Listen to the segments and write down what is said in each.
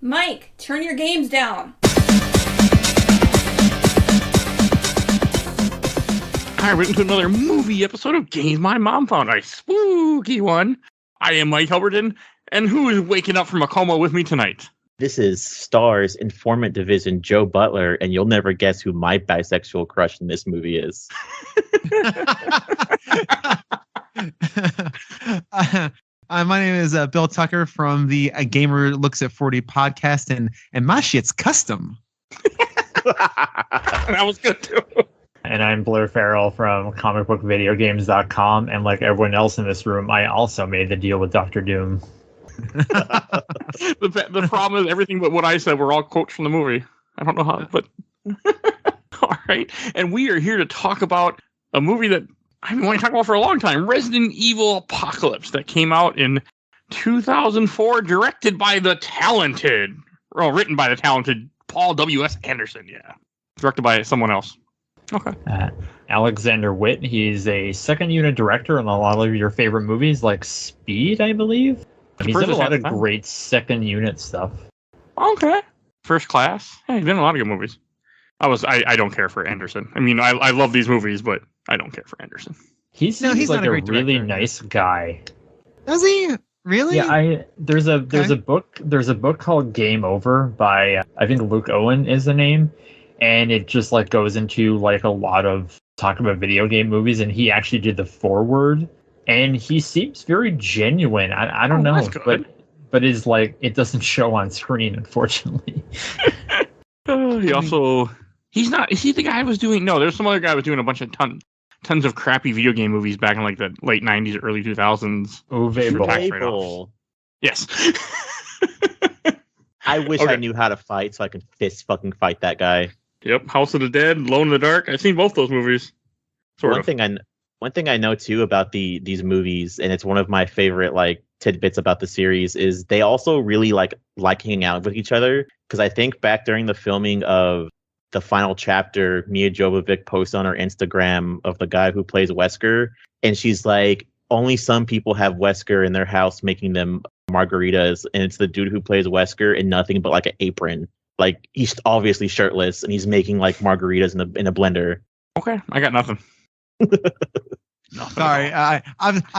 Mike, turn your games down. Hi, welcome to another movie episode of Games My Mom Found, a spooky one. I am Mike Albertin, and who is waking up from a coma with me tonight? This is Star's Informant Division, Joe Butler, and you'll never guess who my bisexual crush in this movie is. My name is Bill Tucker from the Gamer Looks at 40 podcast, and my shit's custom. That was good too. And I'm Blair Farrell from comicbookvideogames.com, and like everyone else in this room, I also made the deal with Dr. Doom. The problem is everything but what I said were all quotes from the movie. I don't know how, but all right. And we are here to talk about a movie that I've been wanting to talk about for a long time, Resident Evil Apocalypse, that came out in 2004, directed by the talented, well, written by the talented Paul W.S. Anderson. Yeah, directed by someone else. Okay. Alexander Witt, he's a second unit director on a lot of your favorite movies, like Speed, I believe. He's done a lot of great second unit stuff. Okay. First Class. Yeah, he's done a lot of good movies. I don't care for Anderson. I mean, I love these movies, but I don't care for Anderson. He's like a really nice guy. Does he? Really? Yeah, there's a book called Game Over by I think Luke Owen is the name, and it just like goes into like a lot of talk about video game movies, and he actually did the foreword, and he seems very genuine. I don't know, but it's like it doesn't show on screen, unfortunately. Is he the guy who was doing? No, there's some other guy who was doing a bunch of tons of crappy video game movies back in like the late 90s, early 2000s. Uwe Yes. I wish I knew how to fight so I could fist fucking fight that guy. Yep. House of the Dead, Alone in the Dark. I've seen both those movies. One thing I know too about these movies, and it's one of my favorite like tidbits about the series, is they also really like hanging out with each other. Because I think back during the filming of the final chapter, Mia Jovovich posts on her Instagram of the guy who plays Wesker, and she's like, only some people have Wesker in their house making them margaritas, and it's the dude who plays Wesker in nothing but like an apron. Like, he's obviously shirtless, and he's making like margaritas in a blender. Okay, I got nothing. Sorry, I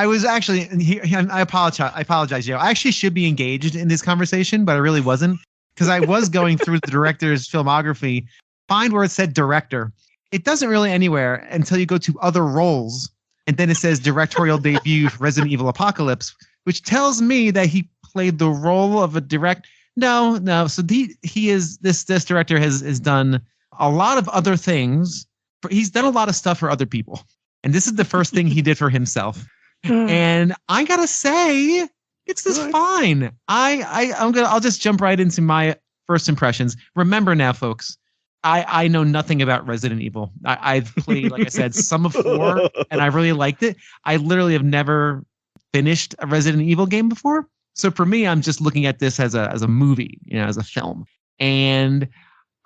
was actually. I apologize, Joe. I actually should be engaged in this conversation, but I really wasn't, because I was going through the director's filmography. Find where it said director. It doesn't really anywhere until you go to other roles, and then it says directorial debut for Resident Evil Apocalypse, which tells me that he played the role of a direct. No. So he is this director has done a lot of other things. He's done a lot of stuff for other people, and this is the first thing he did for himself. And I gotta say, it's just fine. I'll just jump right into my first impressions. Remember now, folks, I know nothing about Resident Evil. I've played, like I said, some of 4, and I really liked it. I literally have never finished a Resident Evil game before. So for me, I'm just looking at this as a movie, as a film. And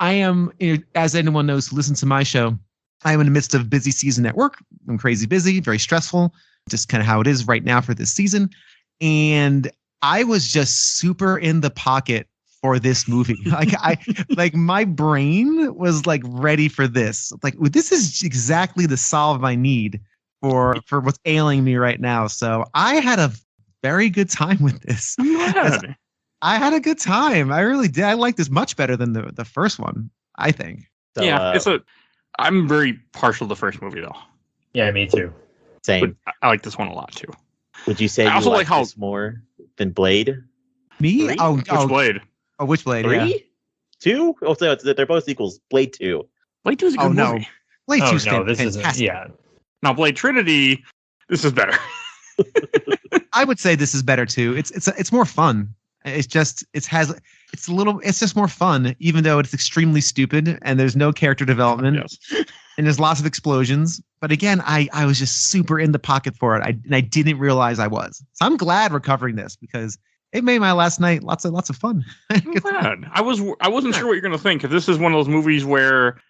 I am, as anyone knows who listens to my show, I am in the midst of a busy season at work. I'm crazy busy, very stressful, just kind of how it is right now for this season. And I was just super in the pocket for this movie. Like my brain was like ready for this. Like, this is exactly the solve I need for what's ailing me right now. So I had a very good time with this. I had a good time. I really did. I like this much better than the first one, I think. So, yeah, I'm very partial to the first movie though. Yeah, me too. Same. But I like this one a lot too. Would you say you also like this more than Blade? Me? 3? Which Blade? Oh, which Blade? 3? Yeah. 2? Oh, so they're both sequels. Blade 2. Blade 2 is a good movie. Blade 2 is fantastic. Now, Blade Trinity, this is better. I would say this is better too. It's more fun. It's just more fun, even though it's extremely stupid and there's no character development. Yes. And there's lots of explosions. But again, I was just super in the pocket for it. I didn't realize I was. So I'm glad we're covering this, because it made my last night lots of fun. I'm glad. I wasn't sure what you're gonna think, because this is one of those movies where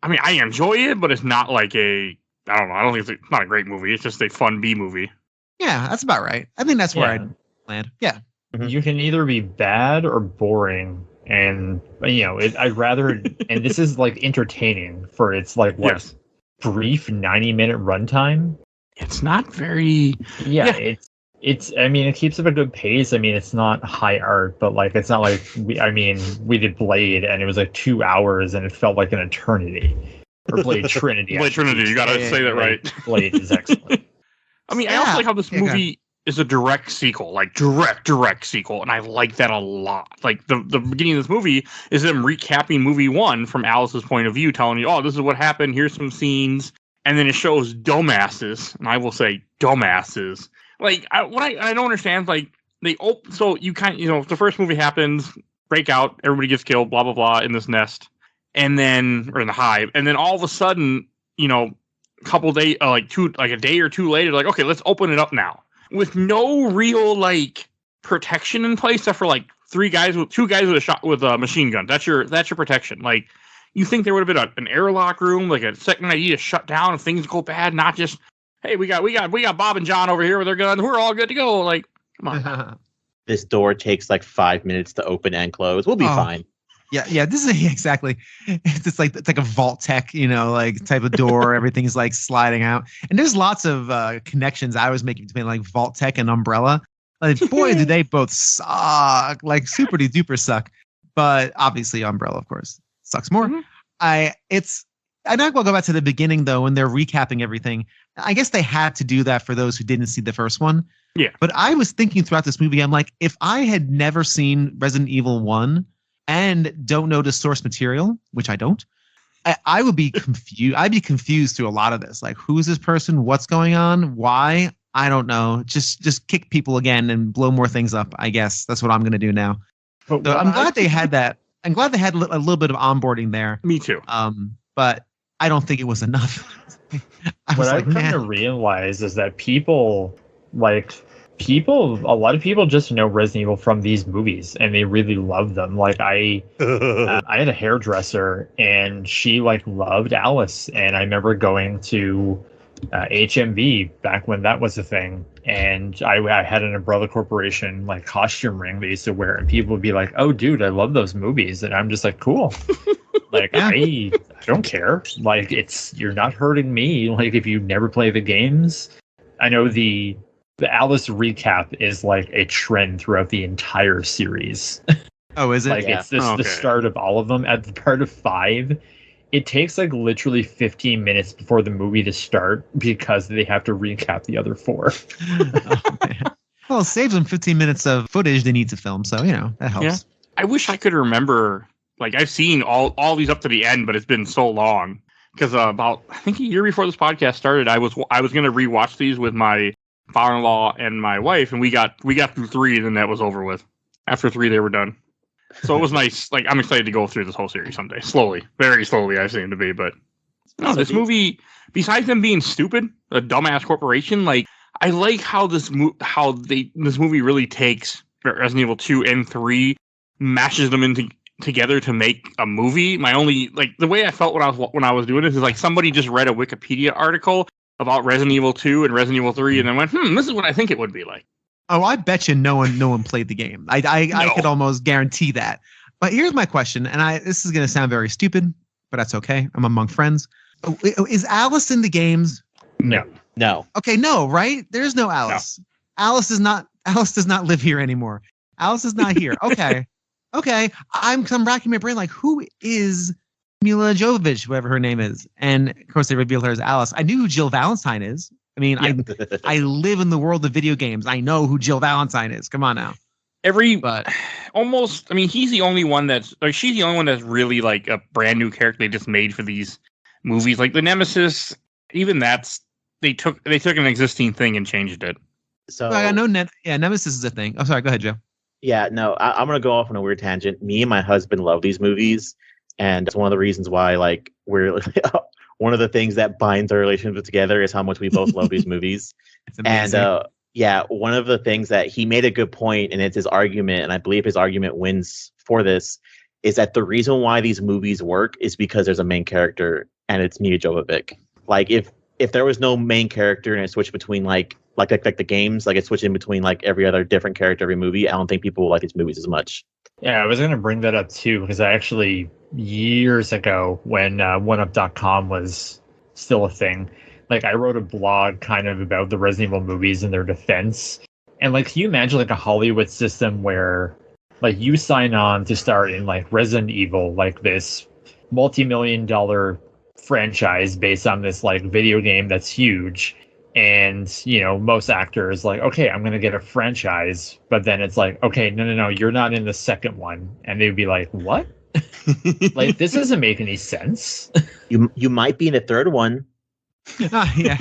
I enjoy it, but it's not like I don't think it's not a great movie. It's just a fun B movie. Yeah, that's about right. I think that's where I'd land. Yeah. you can either be bad or boring. And, I'd rather, and this is like entertaining for its like, brief 90-minute runtime. It's not very. It keeps up a good pace. I mean, it's not high art, but like, it's not like we did Blade and it was like 2 hours and it felt like an eternity. Or Blade Trinity. Blade Trinity, you gotta say that right. Blade is excellent. I mean, I also like how this movie is a direct sequel, like direct sequel, and I like that a lot. Like the beginning of this movie is them recapping movie 1 from Alice's point of view, telling you, oh, this is what happened, here's some scenes, and then it shows dumbasses, and I will say dumbasses. Like, I don't understand, like, so you kind of, the first movie happens, break out, everybody gets killed, blah, blah, blah, in this nest, and then, or in the hive, and then all of a sudden, a couple days, a day or two later, like, okay, let's open it up now. With no real, like, protection in place, except for, like, two guys with a machine gun. That's your protection. Like, you think there would have been an airlock room, like a second idea to shut down if things go bad, not just, hey, we got Bob and John over here with their guns. We're all good to go. Like, come on. This door takes like 5 minutes to open and close. We'll be fine. Yeah. This is exactly. It's like a vault tech, like type of door. Everything's like sliding out, and there's lots of connections I was making between like vault tech and Umbrella. Like, boy, do they both suck! Like, super duper suck. But obviously, Umbrella, of course, sucks more. Mm-hmm. I might well go back to the beginning though, when they're recapping everything. I guess they had to do that for those who didn't see the first one. Yeah. But I was thinking throughout this movie, I'm like, if I had never seen Resident Evil 1 and don't know the source material, which I don't, I would be confused. I'd be confused through a lot of this. Like, who's this person? What's going on? Why? I don't know. Just kick people again and blow more things up. I guess that's what I'm going to do now. So I'm glad they had that. I'm glad they had a little bit of onboarding there. Me too. But I don't think it was enough. What I've come to realize is that a lot of people just know Resident Evil from these movies and they really love them. Like I had a hairdresser and she like loved Alice, and I remember going to HMV back when that was a thing, and I had an Umbrella Corporation like costume ring they used to wear, and people would be like, "Oh, dude, I love those movies," and I'm just like, "Cool." Like I don't care. Like you're not hurting me. Like if you never play the games, I know the Alice recap is like a trend throughout the entire series. Oh, is it? Like it's the start of all of them. At the part of 5, it takes like literally 15 minutes before the movie to start because they have to recap the other 4. Oh, man. Well, it saves them 15 minutes of footage they need to film, so that helps. Yeah. I wish I could remember. Like, I've seen all these up to the end, but it's been so long. Because about, I think a year before this podcast started, I was going to rewatch these with my father-in-law and my wife, and we got through 3, and then that was over with. After 3, they were done. So it was nice. Like, I'm excited to go through this whole series someday. Slowly. Very slowly, I seem to be. But no, this movie, besides them being stupid, a dumbass corporation, like, I like how this movie really takes Resident Evil 2 and 3, mashes them together to make a movie. My only, like, the way I felt when I was doing this is like somebody just read a Wikipedia article about Resident Evil 2 and Resident Evil 3 and then went, this is what I think it would be like. Oh, I bet you no one played the game. I could almost guarantee that. But here's my question, and this is going to sound very stupid, but that's okay. I'm among friends. Is Alice in the games? No. Okay, no, right? There's no Alice. No. Alice does not live here anymore. Alice is not here. Okay. Okay. I'm racking my brain like, who is Mila Jovovich, whoever her name is? And of course they reveal her as Alice. I knew who Jill Valentine is. I mean, yeah. I live in the world of video games. I know who Jill Valentine is. Come on now. He's the only one that's like, she's the only one that's really like a brand new character they just made for these movies. Like the Nemesis, even they took an existing thing and changed it. So I know Nemesis is a thing. Oh, sorry. Go ahead, Joe. Yeah, no, I'm going to go off on a weird tangent. Me and my husband love these movies. And it's one of the reasons why, like, we're one of the things that binds our relationship together is how much we both love these movies. And one of the things that he made a good point, and it's his argument, and I believe his argument wins for this, is that the reason why these movies work is because there's a main character, and it's Mila Jovovich. Like, if there was no main character and it switched between like like the games, like it's switching between like every other different character every movie, I don't think people will like these movies as much. Yeah, I was going to bring that up too, because I actually, years ago, when OneUp.com was still a thing, like I wrote a blog kind of about the Resident Evil movies and their defense. And like, can you imagine like a Hollywood system where like you sign on to start in like Resident Evil, like this multi-million-dollar franchise based on this like video game that's huge, and you know most actors like, okay, I'm gonna get a franchise, but then it's like, okay, no, you're not in the second one, and they'd be like, what? Like, this doesn't make any sense. You might be in the third one. Yeah,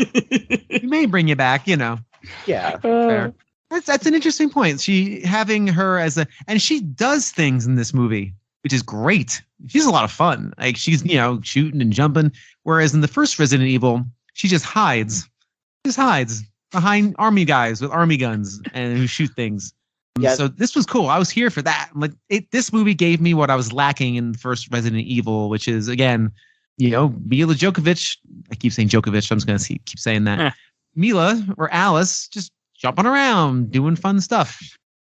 we may bring you back, you know. Yeah, fair. That's an interesting point. She having her as and she does things in this movie, which is great. She's a lot of fun. Like she's, you know, shooting and jumping. Whereas in the first Resident Evil, she just hides. Just hides behind army guys with army guns and who shoot things. Yeah. So this was cool. I was here for that. Like this movie gave me what I was lacking in the first Resident Evil, which is, again, you know, Mila Jokovich. I keep saying Jokovich. I'm just going to keep saying that. Mila or Alice just jumping around, doing fun stuff,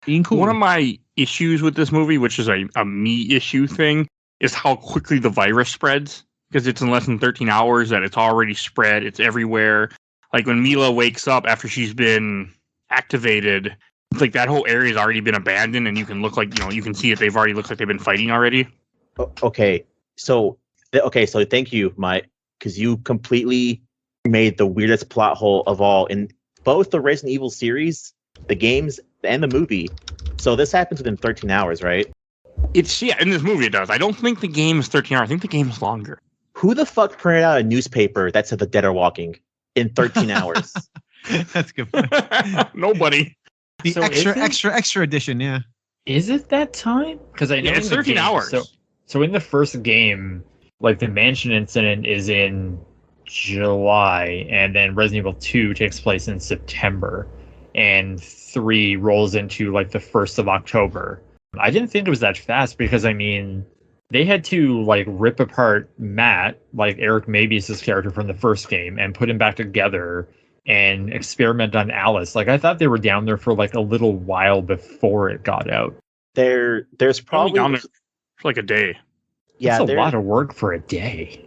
being cool. One of my issues with this movie, which is a me issue thing, is how quickly the virus spreads. Because it's in less than 13 hours that it's already spread. It's everywhere. Like when Mila wakes up after she's been activated, it's like that whole area has already been abandoned, and you can look like, you know, you can see it. They've already looked like they've been fighting already. Okay, so thank you, Mike, because you completely made the weirdest plot hole of all in both the Resident Evil series, the games, and the movie. So this happens within 13 hours, right? In this movie it does. I don't think the game is 13 hours. I think the game is longer. Who the fuck printed out a newspaper that said the dead are walking in 13 hours? That's a good point. Nobody. The extra edition, yeah. Is it that time? Because I know it's 13 hours. So in the first game, like the mansion incident is in July, and then Resident Evil 2 takes place in September, and 3 rolls into like the 1st of October. I didn't think it was that fast, because I mean, they had to like rip apart Matt, like Eric Mabius' character from the first game, and put him back together and experiment on Alice. Like I thought they were down there for like a little while before it got out. There's probably down there for like a day. Yeah, that's a lot of work for a day.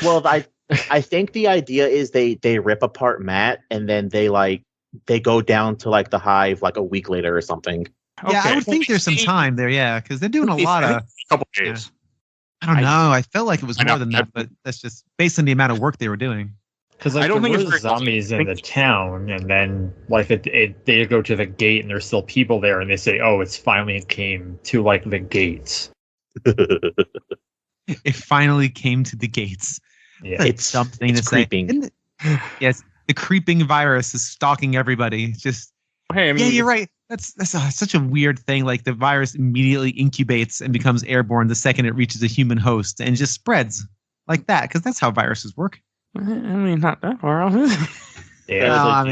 Well, I think the idea is they rip apart Matt, and then they go down to like the hive like a week later or something. Yeah, okay. I would think there's some time there, yeah, because they're doing a lot of a couple days. I don't know. I felt like it was more than that, but that's just based on the amount of work they were doing. Because like, I don't think there's zombies in the town, and then like they go to the gate, and there's still people there, and they say, "Oh, it's finally came to like the gates." It finally came to the gates. Yeah, it's something. It's creeping. Yes, the creeping virus is stalking everybody. It's just. Hey, I mean, yeah, you're right. That's such a weird thing. Like the virus immediately incubates and becomes airborne the second it reaches a human host, and just spreads like that, because that's how viruses work. I mean, not that far off. Yeah, I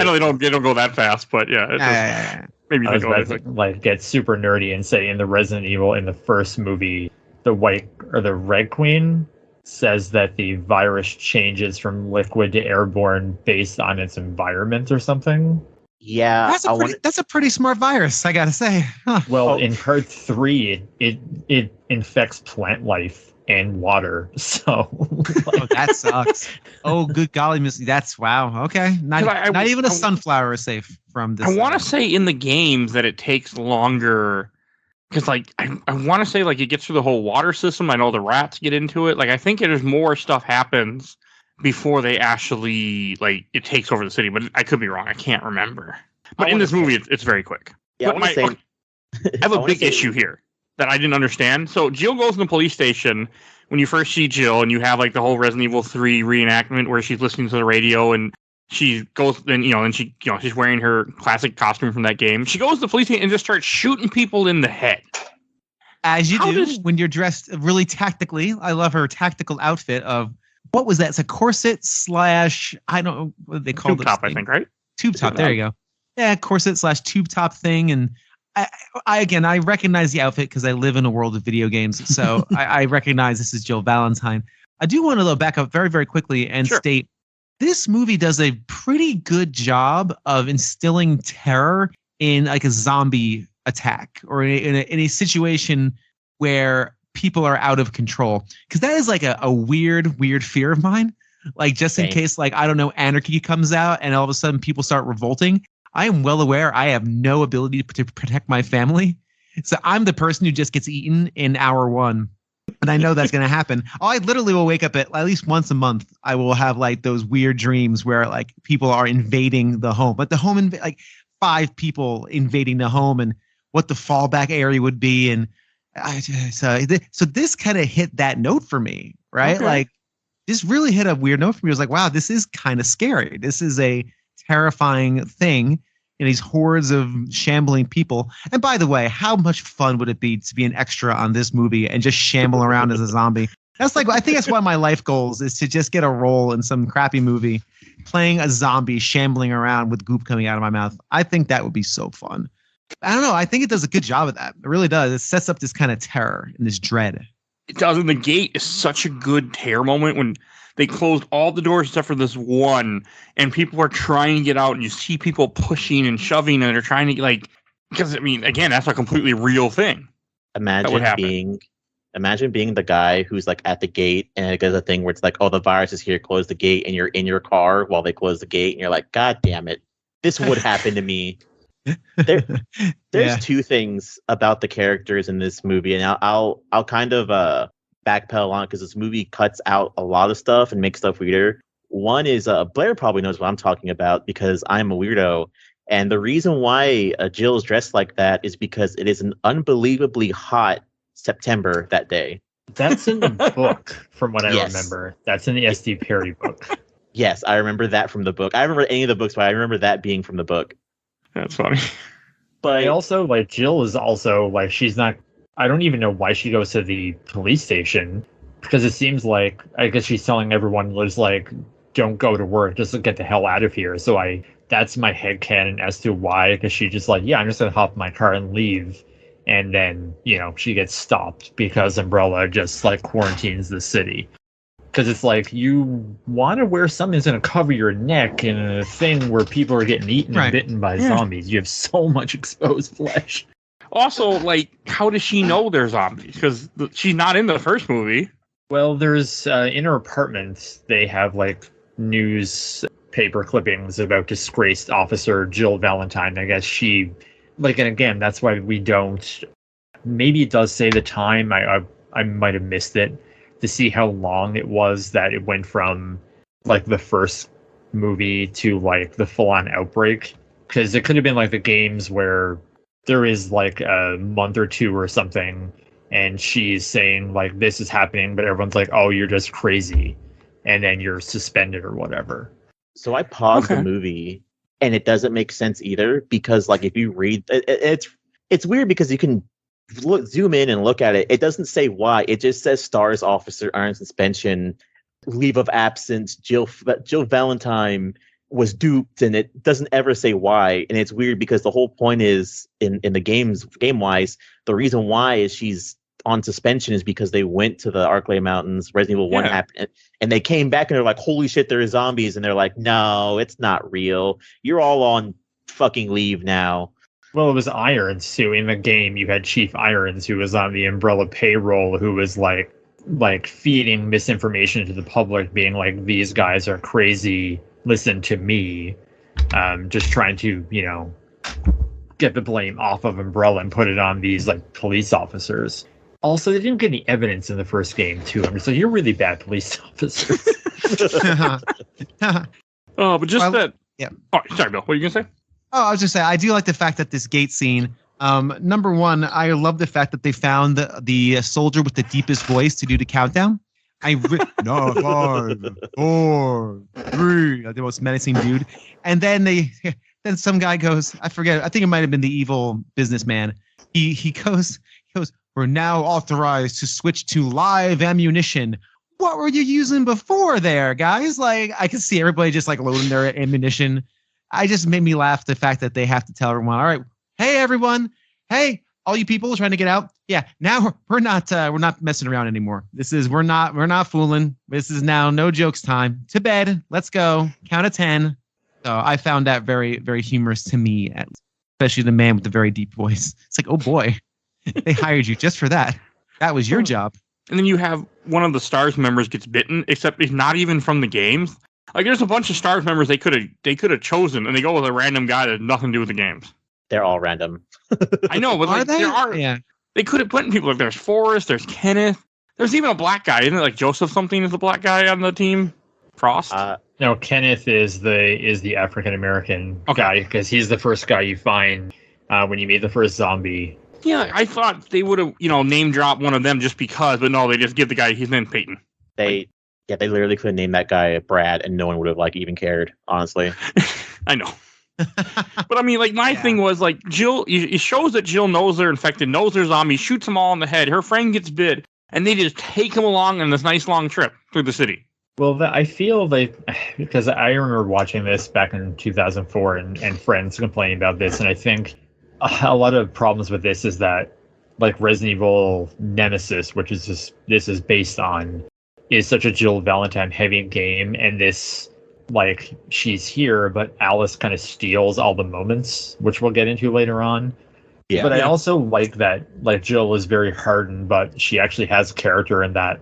know they don't go that fast, but yeah. Maybe I was about to, like get super nerdy and say in the Resident Evil in the first movie, the white or the Red Queen says that the virus changes from liquid to airborne based on its environment or something. Yeah, that's a pretty smart virus, I gotta say. Huh. Well, in part 3, it infects plant life and water. So that sucks. Oh, good golly, Missy, that's wow. Okay, not even a sunflower is safe from this. I want to say in the games that it takes longer, because like I want to say like it gets through the whole water system. I know the rats get into it. Like I think there's more stuff happens before they actually, like, it takes over the city. But I could be wrong. I can't remember. But in this movie, it's very quick. Yeah, I have a big issue here that I didn't understand. So Jill goes to the police station when you first see Jill, and you have, like, the whole Resident Evil 3 reenactment where she's listening to the radio, and she goes, and she's wearing her classic costume from that game. She goes to the police station and just starts shooting people in the head. As you do when you're dressed really tactically. I love her tactical outfit of, what was that? It's a corset / I don't know what they call it. Tube top, I think, right? Tube top. There you go. Yeah, corset / tube top thing. And I recognize the outfit because I live in a world of video games. So I recognize this is Jill Valentine. I do want to back up very, very quickly and state this movie does a pretty good job of instilling terror in like a zombie attack or in a situation where people are out of control. Because that is like a weird fear of mine. Like just in case, like, I don't know, anarchy comes out and all of a sudden people start revolting. I am well aware I have no ability to protect my family. So I'm the person who just gets eaten in hour one. And I know that's going to happen. I literally will wake up at least once a month. I will have like those weird dreams where like people are invading the home, but the home, like 5 people invading the home and what the fallback area would be. And so this kind of hit that note for me, right? Okay. Like this really hit a weird note for me. I was like, wow, this is kind of scary. This is a terrifying thing. And these hordes of shambling people. And by the way, how much fun would it be to be an extra on this movie and just shamble around as a zombie? That's like, I think that's one of my life goals is to just get a role in some crappy movie playing a zombie shambling around with goop coming out of my mouth. I think that would be so fun. I don't know. I think it does a good job of that. It really does. It sets up this kind of terror and this dread. It does. And the gate is such a good terror moment when they closed all the doors except for this one, and people are trying to get out, and you see people pushing and shoving, and they're trying to like, because I mean, again, that's a completely real thing. Imagine being the guy who's like at the gate, and it does a thing where it's like, oh, the virus is here, close the gate, and you're in your car while they close the gate, and you're like, God damn it, this would happen to me. There's 2 things about the characters in this movie, and I'll kind of backpedal on because this movie cuts out a lot of stuff and makes stuff weirder. One is Blair probably knows what I'm talking about because I'm a weirdo, and the reason why Jill is dressed like that is because it is an unbelievably hot September that day. That's in the book, from what I remember. That's in the S.D. Perry book. Yes, I remember that from the book. I remember any of the books, but I remember that being from the book. That's funny. But also, like, Jill is also, like, she's not... I don't even know why she goes to the police station, because it seems like, I guess she's telling everyone, was like, don't go to work, just get the hell out of here. So that's my headcanon as to why, because she just like, yeah, I'm just going to hop in my car and leave. And then, you know, she gets stopped because Umbrella just like quarantines the city. Because it's like, you want to wear something that's going to cover your neck in a thing where people are getting eaten and bitten by zombies. You have so much exposed flesh. Also, like, how does she know they're zombies? Because she's not in the first movie. Well, there's in her apartment, they have like newspaper clippings about disgraced officer Jill Valentine. I guess she, like, and again, that's why we don't. Maybe it does say the time. I might have missed it to see how long it was that it went from like the first movie to like the full-on outbreak. Because it could have been like the games where there is like a month or 2 or something, and she's saying like this is happening, but everyone's like, oh, you're just crazy, and then you're suspended or whatever. So I paused the movie, and it doesn't make sense either, because like if you read it's weird because you can zoom in and look at it. It doesn't say why. It just says stars officer on suspension, leave of absence, Jill Valentine was duped, and it doesn't ever say why. And it's weird because the whole point is in the game wise, the reason why is she's on suspension is because they went to the Arklay Mountains, Resident Evil 1 happened, and they came back and they're like, holy shit, there are zombies, and they're like, no, it's not real. You're all on fucking leave now. Well, it was Irons too. In the game, you had Chief Irons, who was on the Umbrella payroll, who was like feeding misinformation to the public, being like, these guys are crazy, listen to me. Just trying to, you know, get the blame off of Umbrella and put it on these like police officers. Also, they didn't get any evidence in the first game too. I'm just like, you're really bad police officers. But just that. Yeah. Oh, sorry, Bill. What are you gonna say? Oh, I was just saying, I do like the fact that this gate scene. Number one, I love the fact that they found the soldier with the deepest voice to do the countdown. No, 5, 4, 3, like the most menacing dude. And then some guy goes, I forget, I think it might have been the evil businessman. He goes, we're now authorized to switch to live ammunition. What were you using before there, guys? Like, I can see everybody just like loading their ammunition. I just made me laugh the fact that they have to tell everyone, all right, hey everyone, hey, all you people trying to get out. Yeah, now we're not messing around anymore. We're not fooling. This is now no jokes time. To bed. Let's go. Count of 10. So I found that very, very humorous to me, especially the man with the very deep voice. It's like, oh boy, they hired you just for that. That was your job. And then you have one of the STARS members gets bitten, except he's not even from the games. Like, there's a bunch of STARS members they could have chosen, and they go with a random guy that has nothing to do with the games. They're all random. I know, but they could have put people like there's Forrest, there's Kenneth, there's even a black guy, isn't it? Like Joseph something is the black guy on the team. Frost. No, Kenneth is the African American guy because he's the first guy you find when you meet the first zombie. Yeah, I thought they would have name dropped one of them just because, but no, they just give the guy his name Peyton. They literally could have named that guy Brad, and no one would have even cared. Honestly, I know. But I mean, my thing was Jill. It shows that Jill knows they're infected, knows they're zombies, shoots them all in the head. Her friend gets bit, and they just take them along on this nice long trip through the city. Well, I feel because I remember watching this back in 2004 and friends complaining about this, and I think a lot of problems with this is that Resident Evil Nemesis, which is this is based on, is such a Jill Valentine heavy game, and this she's here, but Alice kind of steals all the moments, which we'll get into later on. Yeah. But I also like that Jill is very hardened, but she actually has character in that,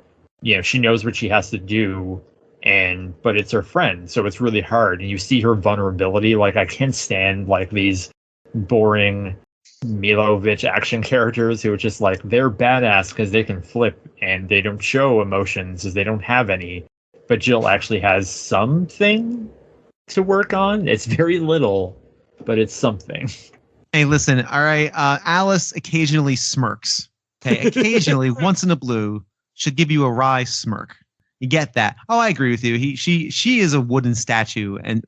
she knows what she has to do, but it's her friend, so it's really hard. And you see her vulnerability. I can't stand these boring Milovich action characters who are just they're badass because they can flip and they don't show emotions as they don't have any. But Jill actually has something to work on. It's very little, but it's something. Hey, listen, all right. Alice occasionally smirks. Okay, occasionally, once in a blue, should give you a wry smirk. You get that? Oh, I agree with you. She is a wooden statue, and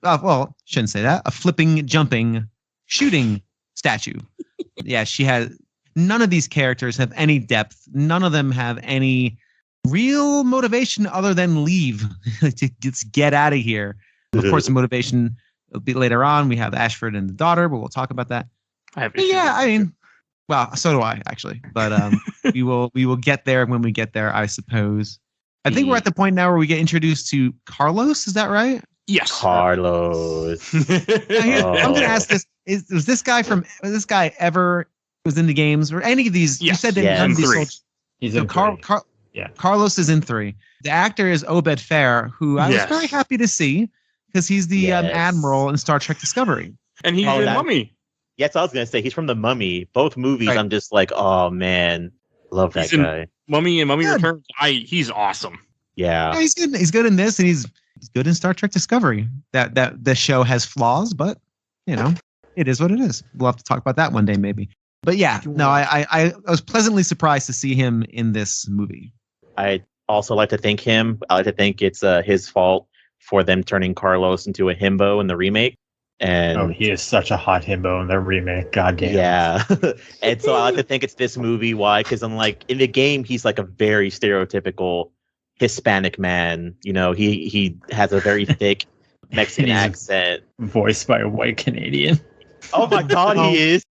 shouldn't say that. A flipping, jumping, shooting statue. Yeah, she has. None of these characters have any depth. None of them have any real motivation other than leave to just get out of here. Of course, the motivation will be later on. We have Ashford and the daughter, but we'll talk about that. So do I actually, but we will get there when we get there, I suppose. I think we're at the point now where we get introduced to Carlos. Is that right? Yes, Carlos. I'm going to ask this: was this guy ever was in the games or any of these? Yes. You said that none of these soldiers. He's in 3. Yeah. Carlos is in 3. The actor is Obed Fair, who I was very happy to see because he's the admiral in Star Trek Discovery. And he's in Mummy. Yes, I was going to say he's from the Mummy. Both movies, right. I'm just oh man, love that guy. Mummy and Mummy Returns. He's awesome. Yeah, he's good. He's good in this, and he's good in Star Trek Discovery. That the show has flaws, but it is what it is. We'll have to talk about that one day, maybe. But yeah, no, I was pleasantly surprised to see him in this movie. I also like to thank him. I like to think it's his fault for them turning Carlos into a himbo in the remake. And he is such a hot himbo in the remake. God damn. Yeah. And so I like to think it's this movie. Why? Because in the game, he's a very stereotypical Hispanic man. He has a very thick Mexican accent. Voiced by a white Canadian. Oh my God, he is.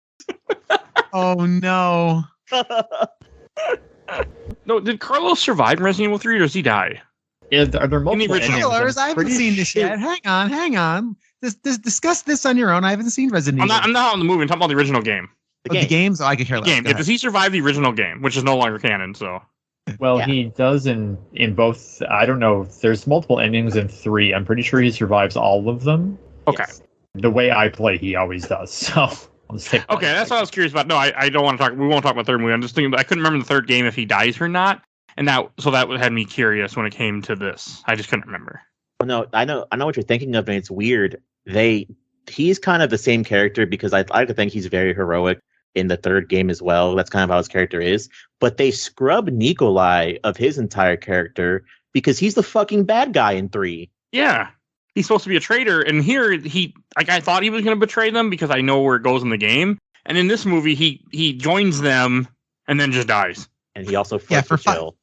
Oh no. No, did Carlos survive in Resident Evil 3 or does he die? Yeah, are there multiple spoilers? I haven't seen this yet. Hang on. Discuss this on your own. I haven't seen Resident Evil. I'm not on the movie. I'm talking about the original game. The games? Oh, I could care less. Yeah, does he survive the original game, which is no longer canon? So. Well, he does in both. I don't know. There's multiple endings in 3. I'm pretty sure he survives all of them. Okay. Yes. The way I play, he always does. So. Okay, that's what I was curious about. No, I don't want to talk. We won't talk about the third movie. I'm just thinking. I couldn't remember the third game if he dies or not, and that had me curious when it came to this. I just couldn't remember. No, I know what you're thinking of, and it's weird. He's kind of the same character because I like to think he's very heroic in the third game as well. That's kind of how his character is. But they scrub Nikolai of his entire character because he's the fucking bad guy in 3. Yeah. He's supposed to be a traitor, and here I thought he was going to betray them because I know where it goes in the game. And in this movie, he joins them and then just dies. And he also flirts with Jill.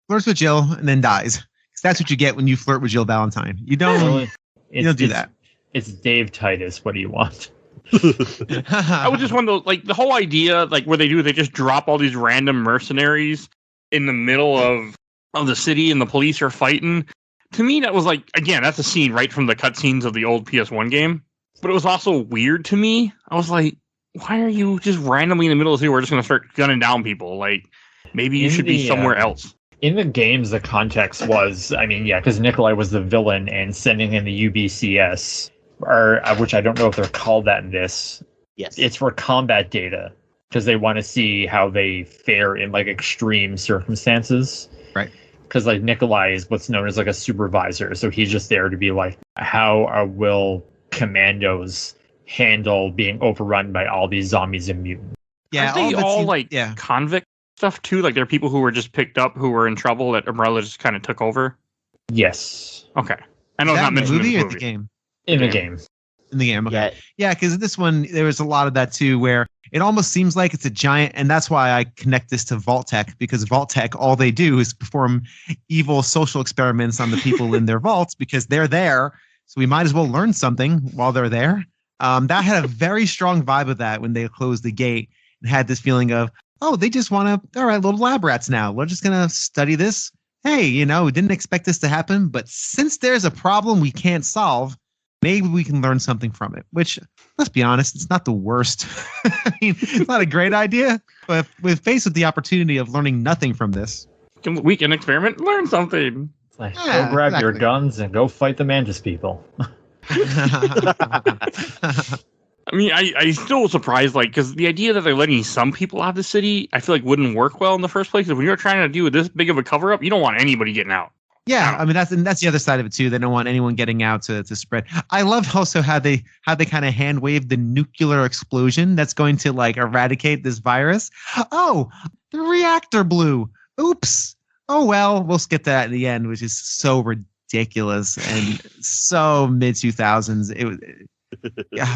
Flirts with Jill and then dies. Because that's what you get when you flirt with Jill Valentine. You don't do that. It's Dave Titus. What do you want? I was just one of those, like, the whole idea, like, where they just drop all these random mercenaries in the middle of the city and the police are fighting. To me, that was like, again, that's a scene right from the cutscenes of the old PS1 game. But it was also weird to me. I was like, why are you just randomly in the middle of the city? We're just going to start gunning down people. Like, maybe you should be somewhere else. In the games, the context was, I mean, yeah, because Nikolai was the villain and sending in the UBCS, or which I don't know if they're called that in this. Yes. It's for combat data because they want to see how they fare in like extreme circumstances. Right. Because like Nikolai is what's known as like a supervisor, so he's just there to be like, how will commandos handle being overrun by all these zombies and mutants? Yeah, aren't they all like convict stuff too? Like there are people who were just picked up who were in trouble that Umbrella just kind of took over. Yes. Okay. I know it's not mentioned in the movie. The game. In the game. In the game. Okay. Yeah, because this one there was a lot of that too, where it almost seems like it's a giant, and that's why I connect this to Vault-Tec, because Vault-Tec, all they do is perform evil social experiments on the people in their vaults because they're there. So we might as well learn something while they're there. That had a very strong vibe of that when they closed the gate and had this feeling of, oh, they just want to, all right, little lab rats now. We're just going to study this. Hey, we didn't expect this to happen, but since there's a problem we can't solve, maybe we can learn something from it, which, let's be honest, it's not the worst. I mean, it's not a great idea, but with faced with the opportunity of learning nothing from this. We can experiment, learn something. It's like, go grab your guns and go fight the Mantis people. I mean, I still was surprised, like, because the idea that they're letting some people out of the city, I feel like wouldn't work well in the first place. Because when you're trying to do this big of a cover-up, you don't want anybody getting out. Yeah, I mean that's the other side of it too. They don't want anyone getting out to spread. I love also how they kind of hand wave the nuclear explosion that's going to like eradicate this virus. Oh, the reactor blew. Oops. Oh well, we'll skip that at the end, which is so ridiculous and so mid 2000s. It was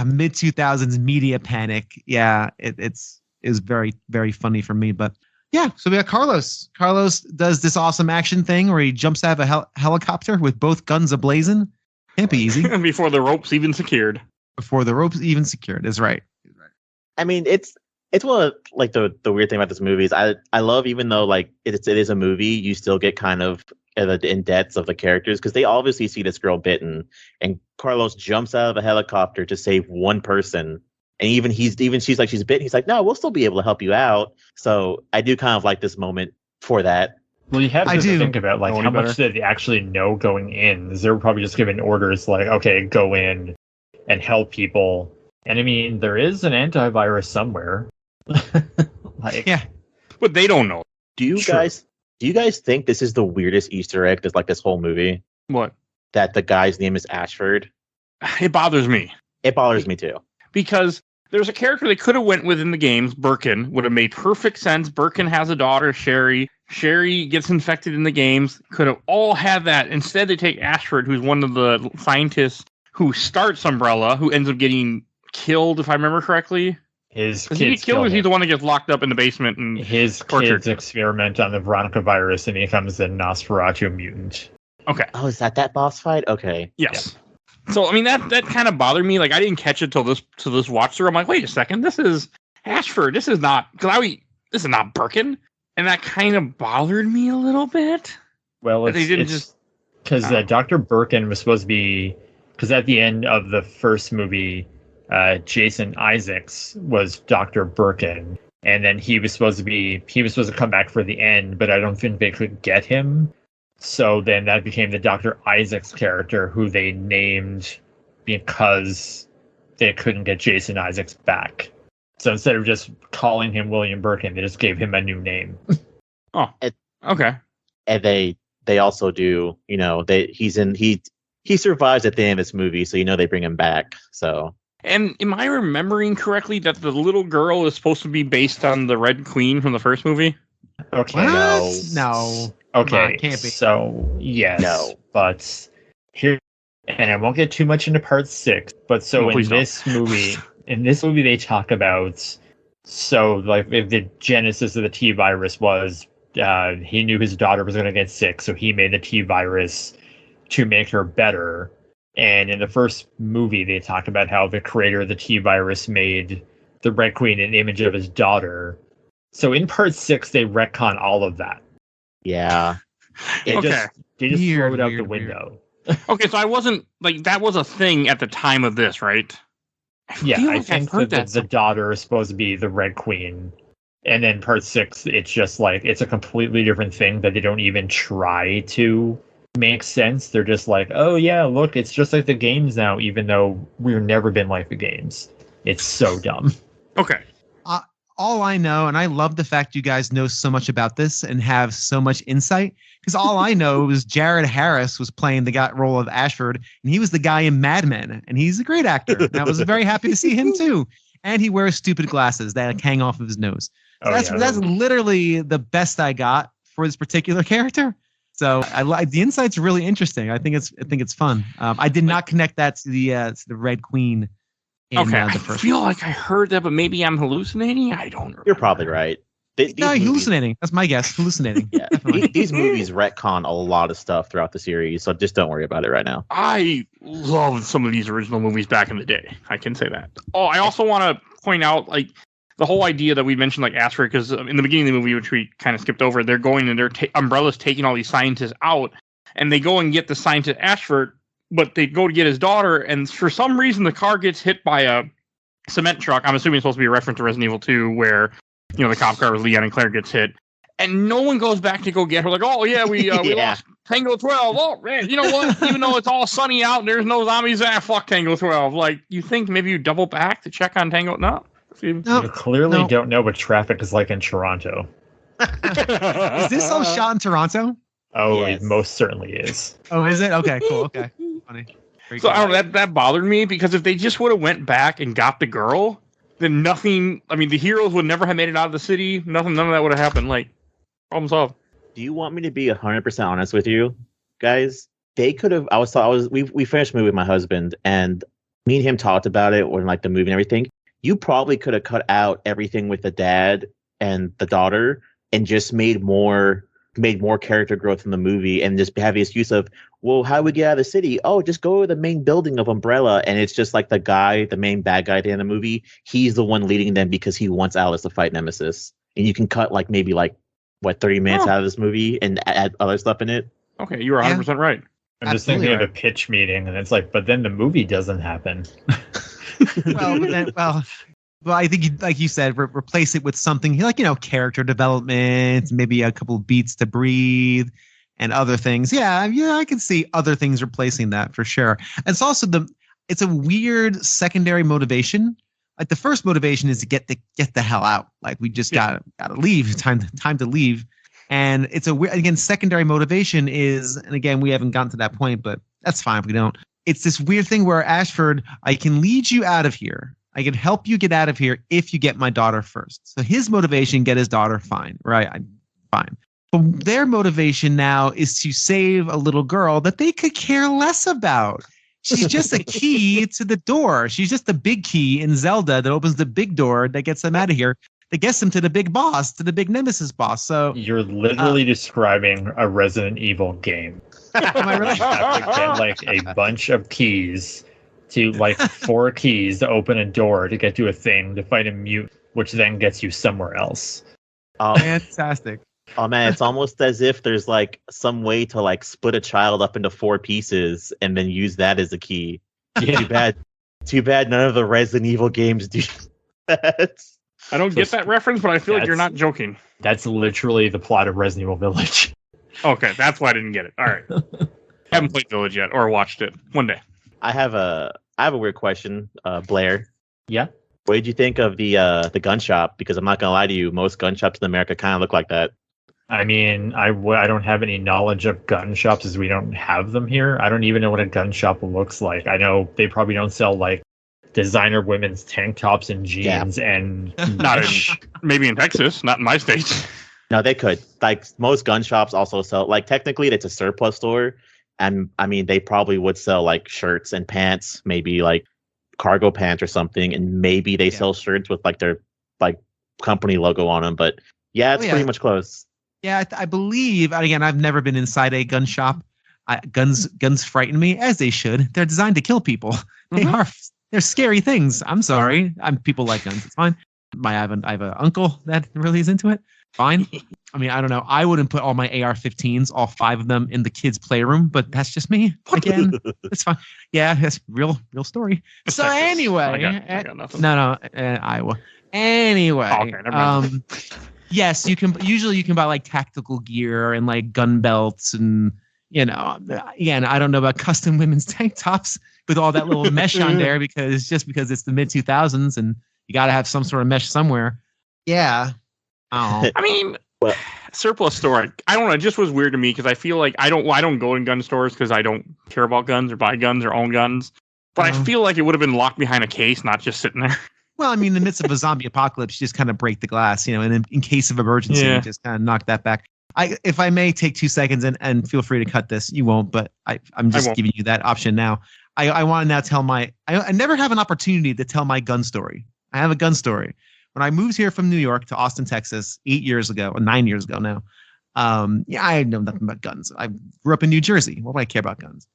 mid 2000s media panic. Yeah, it was very very funny for me, but. Yeah, so we got Carlos. Carlos does this awesome action thing where he jumps out of a helicopter with both guns ablazing. Can't be easy. Before the rope's even secured. Is right. I mean, it's one of like the weird thing about this movie is I love, even though like it is a movie, you still get kind of in depths of the characters because they obviously see this girl bitten, and Carlos jumps out of a helicopter to save one person. And even she's like, she's bitten. He's like, no, we'll still be able to help you out. So I do kind of like this moment for that. Well, you have to think about like how much did they actually know going in? They were probably just giving orders like, okay, go in and help people. And I mean, there is an antivirus somewhere. Yeah, but they don't know. Do you guys think this is the weirdest Easter egg that's like this whole movie? What? That the guy's name is Ashford. It bothers me. It bothers me too. Because there's a character they could have went with in the games. Birkin would have made perfect sense. Birkin has a daughter, Sherry. Sherry gets infected in the games. Could have all had that. Instead, they take Ashford, who's one of the scientists who starts Umbrella, who ends up getting killed, if I remember correctly. His kids he killed, or is he the one that gets locked up in the basement and his tortured? Kids experiment on the Veronica virus, and he becomes a Nosferatu mutant. Okay. Oh, is that boss fight? Okay. Yes. Yeah. So, I mean, that kind of bothered me. Like, I didn't catch it till this watch through. I'm like, wait a second, this is Ashford. This is not this is not Birkin, and that kind of bothered me a little bit. Well, it's because Dr. Birkin was supposed to be, because at the end of the first movie, Jason Isaacs was Dr. Birkin, and then he was supposed to come back for the end, but I don't think they could get him. So then that became the Dr. Isaacs character, who they named because they couldn't get Jason Isaacs back. So instead of just calling him William Birkin, they just gave him a new name. Oh, okay. And they also do, he survives at the end of this movie, so they bring him back. So. And am I remembering correctly that the little girl is supposed to be based on the Red Queen from the first movie? Okay. No. Okay. Can't be. So yes. No. But here, and I won't get too much into part 6. But so in this movie, they talk about if the genesis of the T virus was he knew his daughter was going to get sick, so he made the T virus to make her better. And in the first movie, they talked about how the creator of the T-virus made the Red Queen an image of his daughter. So in part 6, they retcon all of that. Yeah. They just throw it out the weird. window. Okay, so I wasn't like that was a thing at the time of this, right? I think that the daughter is supposed to be the Red Queen. And then part 6, it's just like, it's a completely different thing that they don't even try to make sense. They're just like, oh yeah, look, it's just like the games now, even though we've never been like the games. It's so dumb. Okay. All I know, and I love the fact you guys know so much about this and have so much insight, because all I know is Jared Harris was playing the role of Ashford, and he was the guy in Mad Men, and he's a great actor. And I was very happy to see him too. And he wears stupid glasses that hang off of his nose. So that's literally the best I got for this particular character. So I like the insight's really interesting. I think it's fun. I did not connect that to the Red Queen. I feel like I heard that, but maybe I'm hallucinating. I don't know. You're probably right. Hallucinating. That's my guess. Hallucinating. Yeah. These movies retcon a lot of stuff throughout the series, so just don't worry about it right now. I loved some of these original movies back in the day. I can say that. Oh, I also want to point out, like, the whole idea that we mentioned, like Ashford, because in the beginning of the movie, which we kind of skipped over, they're going and Umbrella's taking all these scientists out, and they go and get the scientist Ashford, but they go to get his daughter, and for some reason the car gets hit by a cement truck. I'm assuming it's supposed to be a reference to Resident Evil 2, where, you know, the cop car with Leon and Claire gets hit, and no one goes back to go get her. Like, oh yeah, we lost Tango 12. Oh man, you know what? Even though it's all sunny out and there's no zombies, fuck Tango 12. Like, you think maybe you double back to check on Tango? No. You clearly don't know what traffic is like in Toronto. Is this all shot in Toronto? Oh, yes. It most certainly is. Oh, is it? Okay, cool. Okay, funny. So I don't know, that bothered me, because if they just would have went back and got the girl, then nothing. I mean, the heroes would never have made it out of the city. None of that would have happened. Like, problem solved. Do you want me to be 100% honest with you, guys? They could have. We finished the movie with my husband, and me and him talked about it when, like, the movie and everything. You probably could have cut out everything with the dad and the daughter and just made more character growth in the movie, and just have the excuse of, well, how do we get out of the city? Oh, just go to the main building of Umbrella, and it's just like the main bad guy at the end of the movie. He's the one leading them because he wants Alice to fight Nemesis. And you can cut maybe 30 minutes out of this movie and add other stuff in it. Okay, you were 100% right. I'm just thinking of a pitch meeting, and it's like, but then the movie doesn't happen. Well, I think, like you said, replace it with something like, character development, maybe a couple of beats to breathe, and other things. Yeah, I can see other things replacing that for sure. And it's also it's a weird secondary motivation. Like, the first motivation is to get the hell out. Like, we just gotta leave. Time to leave. And it's a weird, again, secondary motivation is, and again, we haven't gotten to that point, but that's fine if we don't. It's this weird thing where Ashford, I can lead you out of here. I can help you get out of here if you get my daughter first. So his motivation, get his daughter, fine, right? Fine. But their motivation now is to save a little girl that they could care less about. She's just a key to the door. She's just the big key in Zelda that opens the big door that gets them out of here, that gets them to the big boss, to the big Nemesis boss. So you're literally describing a Resident Evil game. Am I really? You have to get a bunch of keys to 4 keys to open a door to get to a thing to fight a mute, which then gets you somewhere else. Fantastic. Oh man, it's almost as if there's some way to split a child up into 4 pieces and then use that as a key. Yeah. Too bad none of the Resident Evil games do that. I don't get that reference, but I feel like you're not joking. That's literally the plot of Resident Evil Village. Okay, that's why I didn't get it. All right. Haven't played Village yet or watched it. One day. I have a weird question, Blair. Yeah. What did you think of the gun shop? Because I'm not gonna lie to you, most gun shops in America kind of look like that. I mean, I don't have any knowledge of gun shops as we don't have them here. I don't even know what a gun shop looks like. I know they probably don't sell designer women's tank tops and jeans and not maybe in Texas, not in my state. No, they could. Most gun shops also sell, technically it's a surplus store. And I mean, they probably would sell shirts and pants, maybe cargo pants or something. And maybe they sell shirts with their company logo on them. But yeah, it's pretty much close. Yeah, I believe, again, I've never been inside a gun shop. Guns frighten me, as they should. They're designed to kill people. They're scary things. I'm sorry. People like guns. It's fine. I have an uncle that really is into it. Fine. I mean, I don't know. I wouldn't put all my AR-15s, all 5 of them, in the kids' playroom, but that's just me. Again, it's fine. Yeah, that's real story. So anyway, I got nothing. No, Iowa. Anyway, okay, yes, you can buy like tactical gear and like gun belts and again, I don't know about custom women's tank tops with all that little mesh on there because it's the mid 2000s and you got to have some sort of mesh somewhere. Yeah. Oh. I mean, surplus store. I don't know. It just was weird to me because I feel like I don't go in gun stores because I don't care about guns or buy guns or own guns. But I feel like it would have been locked behind a case, not just sitting there. Well, I mean, in the midst of a zombie apocalypse, you just kind of break the glass, and in case of emergency, you just kind of knock that back. If I may take 2 seconds and feel free to cut this, you won't, but I'm just giving you that option now. I want to now tell I never have an opportunity to tell my gun story. I have a gun story. When I moved here from New York to Austin, Texas, 9 years ago now, I know nothing about guns. I grew up in New Jersey. What do I care about guns?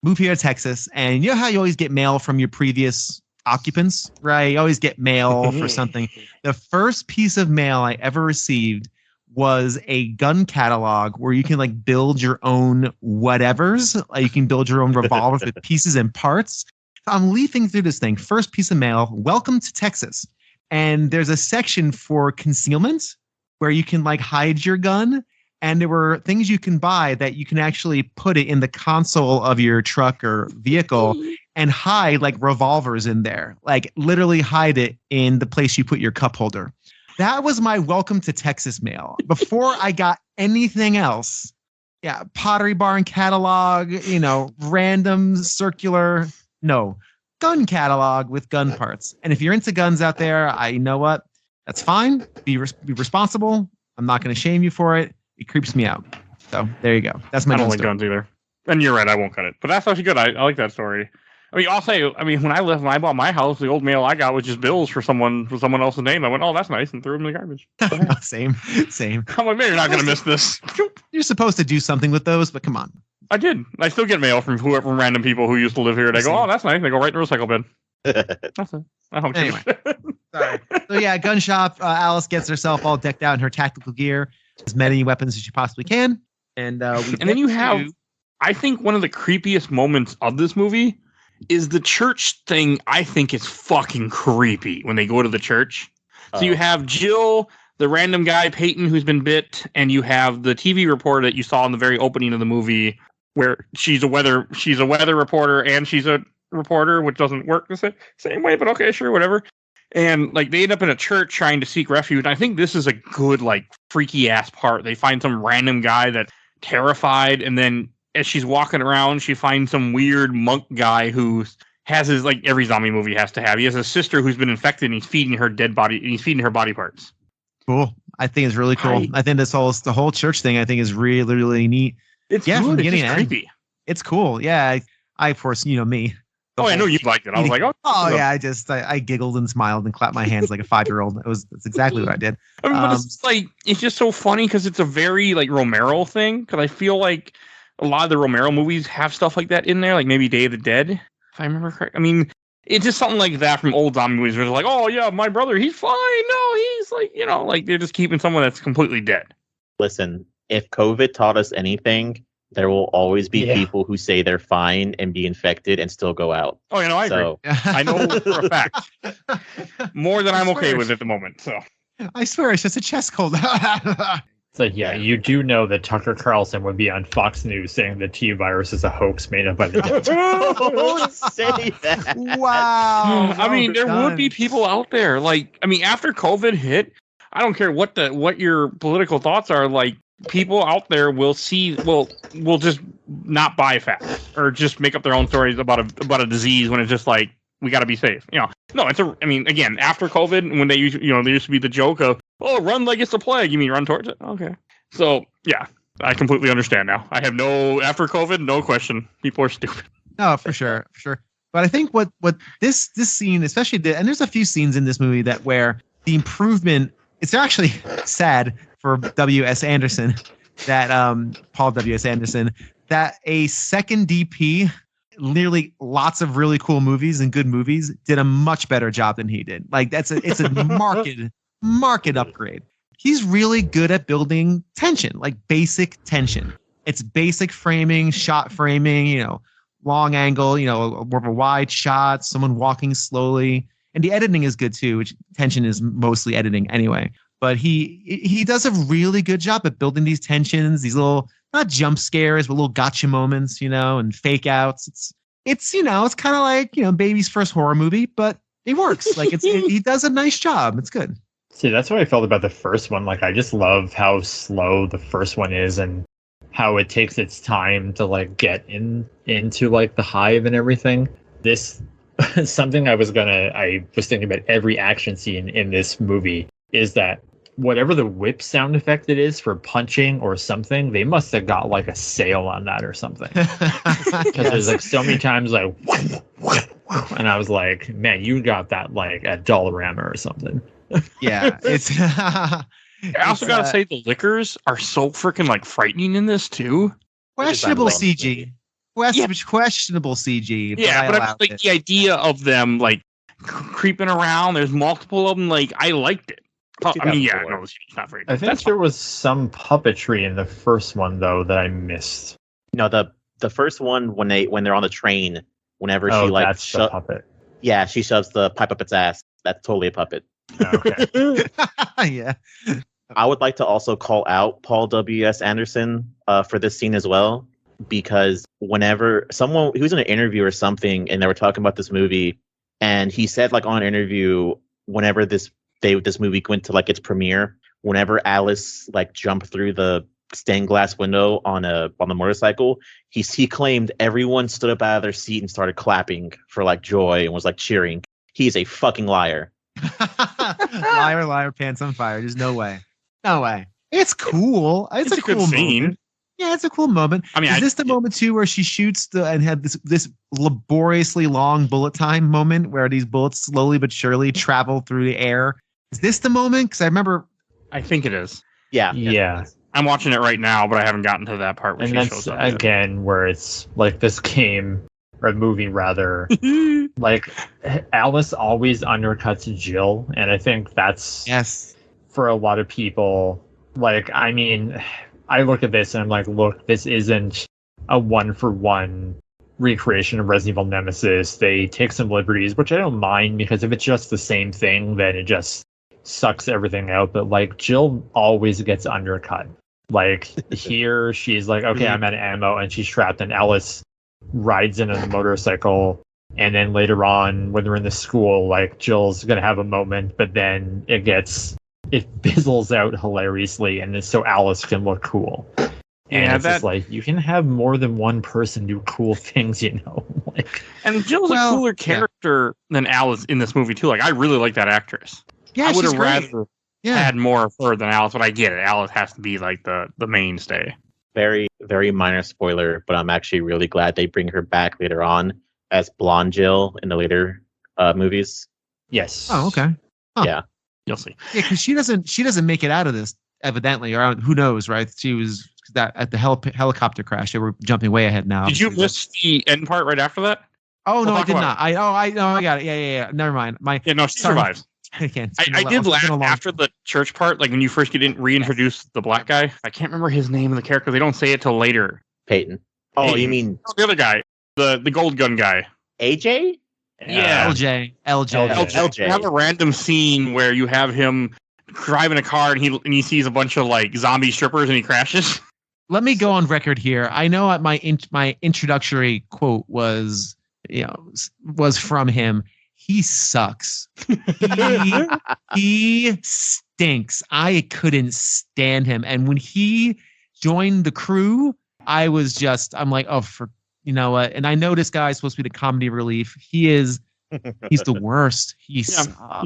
Moved here to Texas, and you know how you always get mail from your previous occupants, right? You always get mail for something. The first piece of mail I ever received was a gun catalog where you can like build your own whatevers. You can build your own revolvers with pieces and parts. I'm leafing through this thing. First piece of mail. Welcome to Texas. And there's a section for concealment where you can like hide your gun. And there were things you can buy that you can actually put it in the console of your truck or vehicle and hide like revolvers in there. Like literally hide it in the place you put your cup holder. That was my welcome to Texas mail. Before I got anything else, Pottery Barn catalog, random circular, gun catalog with gun parts. And if you're into guns out there, you know what? That's fine. Be responsible. I'm not going to shame you for it. It creeps me out. So there you go. That's my. I don't like guns either. And you're right. I won't cut it. But that's actually good. I like that story. I mean, I'll say. I mean, when I bought my house, the old mail I got was just bills for someone else's name. I went, oh, that's nice, and threw them in the garbage. Same. I'm like, man, you're not going to miss this. You're supposed to do something with those, but come on. I did. I still get mail from random people who used to live here. They go, oh, that's nice. They go right in the recycle bin. That's it. Anyway, sorry. So yeah, gun shop. Alice gets herself all decked out in her tactical gear, as many weapons as she possibly can, and then you have, I think, one of the creepiest moments of this movie is the church thing. I think is fucking creepy when they go to the church. So you have Jill, the random guy Peyton who's been bit, and you have the TV reporter that you saw in the very opening of the movie, where she's a weather reporter and she's a reporter, which doesn't work the same way, but okay, sure, whatever. And like they end up in a church trying to seek refuge. And I think this is a good like freaky ass part. They find some random guy that's terrified, and then as she's walking around, she finds some weird monk guy who has his, like every zombie movie has to have. He has a sister who's been infected, and he's feeding her dead body, and he's feeding her body parts. Cool. I think it's really cool. I think the whole church thing, I think, is really, really neat. It's good. It's just creepy. It's cool. Yeah. I of course, me. Oh, I know you liked it. I was like, yeah. I giggled and smiled and clapped my hands like a 5-year-old. That's exactly what I did. I mean, but it's just so funny because it's a very like Romero thing. Because I feel like a lot of the Romero movies have stuff like that in there, like maybe Day of the Dead, if I remember correct. I mean, it's just something like that from old zombie movies where they're like, oh yeah, my brother, he's fine. No, he's like, like they're just keeping someone that's completely dead. Listen, if COVID taught us anything, there will always be people who say they're fine and be infected and still go out. Oh, I agree. I know for a fact. More than I'm okay with at the moment. So I swear it's just a chest cold. So yeah, you do know that Tucker Carlson would be on Fox News saying the T virus is a hoax made up by the devil. Don't say that. Wow. I mean, there would be people out there after COVID hit, I don't care what your political thoughts are, like people out there will just not buy fast or just make up their own stories about a disease when it's just like, we got to be safe. No, again, after COVID, when they used to be the joke of, oh, run like it's a plague. You mean run towards it? Okay. So, yeah, I completely understand now. I have after COVID, no question. People are stupid. No, for sure. But I think what this scene, especially and there's a few scenes in this movie where the improvement, it's actually sad for W.S. Anderson, that Paul W.S. Anderson, that a second DP, literally lots of really cool movies and good movies, did a much better job than he did. Like it's a market upgrade. He's really good at building tension, like basic tension. It's basic framing, shot framing, long angle, more of a wide shot, someone walking slowly. And the editing is good too, which tension is mostly editing anyway. But he does a really good job at building these tensions, these little, not jump scares, but little gotcha moments, and fake outs. It's kind of like, baby's first horror movie, but it works. Like he does a nice job. It's good. See, that's what I felt about the first one. Like, I just love how slow the first one is and how it takes its time to like get into like the hive and everything. This something I was thinking about every action scene in this movie is that whatever the whip sound effect it is for punching or something, they must have got like a sale on that or something. Because there's like so many times like, and I was like, man, you got that like at Dollarama or something. Yeah, it's. I also gotta say the liquors are so freaking like frightening in this too. Questionable CG. Questionable CG. Yeah, but I mean, like the idea of them like creeping around. There's multiple of them. Like I liked it. I mean, yeah, no, it's not very. I think there was some puppetry in the first one though that I missed. No, the first one when they're on the train, whenever she like that's the puppet. Yeah, she shoves the pipe up its ass. That's totally a puppet. Okay. Yeah. I would like to also call out Paul W.S. Anderson for this scene as well, because whenever he was in an interview or something and they were talking about this movie, and he said like on an interview, whenever this movie went to like its premiere, whenever Alice like jumped through the stained glass window on the motorcycle, he claimed everyone stood up out of their seat and started clapping for like joy and was like cheering. He's a fucking liar. Liar, pants on fire. There's no way. It's cool. It's a cool scene. Moment. Yeah, it's a cool moment. I mean, is this the moment too where she shoots and had this laboriously long bullet time moment where these bullets slowly but surely travel through the air? Is this the moment? Because I remember. I think it is. Yeah. I'm watching it right now, but I haven't gotten to that part where she shows up. Again, where it's like this game or movie rather. Like Alice always undercuts Jill, and I think that's for a lot of people. Like, I mean, I look at this and I'm like, look, this isn't a 1-for-1 recreation of Resident Evil Nemesis. They take some liberties, which I don't mind, because if it's just the same thing, then it just sucks everything out. But like Jill always gets undercut. Like here, she's like, okay, I'm out of ammo, and she's trapped, and Alice rides in on a motorcycle. And then later on, when they're in the school, like Jill's gonna have a moment, but then it fizzles out hilariously, and so Alice can look cool. And it's just like, you can have more than one person do cool things, Like, and Jill's a cooler character than Alice in this movie too. Like, I really like that actress. Yeah, I would have rather had more of her than Alice, but I get it. Alice has to be like the mainstay. Very, very minor spoiler, but I'm actually really glad they bring her back later on as blonde Jill in the later movies. Yes. Oh, okay. Huh. Yeah. You'll see. Yeah, because she doesn't make it out of this, evidently, or who knows, right? She was that at the helicopter crash. They were jumping way ahead now. Did you miss the end part right after that? Oh, no, I did not. I got it. Yeah. Never mind. She survives. I can't. I did laugh after the church part, like when you first get reintroduce the black guy. I can't remember his name of the character. They don't say it till later. Peyton. Oh, you mean the other guy, the gold gun guy? AJ? Yeah. LJ. You have a random scene where you have him driving a car and he sees a bunch of like zombie strippers and he crashes. Let me go on record here. I know my introductory quote was from him. He sucks. He stinks. I couldn't stand him. And when he joined the crew, I'm like, oh, you know what? And I know this guy's supposed to be the comedy relief. He's the worst. He's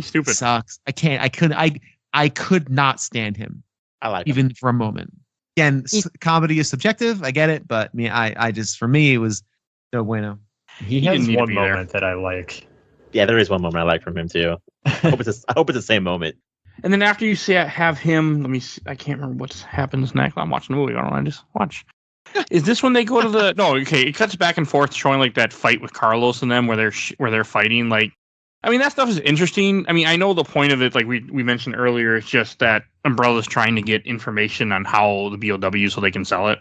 stupid. Sucks. I could not stand him. I like even for a moment. Again, comedy is subjective. I get it, but for me, it was no bueno. He has one moment that I like. Yeah, there is one moment I like from him too. I hope it's the same moment. And then after you have him, let me see, I can't remember what happens next. I'm watching the movie. I don't know. I just watch. Is this when they go to the? No, okay. It cuts back and forth, showing like that fight with Carlos and them, where they're fighting. Like, I mean, that stuff is interesting. I mean, I know the point of it. Like we mentioned earlier, it's just that Umbrella's trying to get information on how the BOW so they can sell it.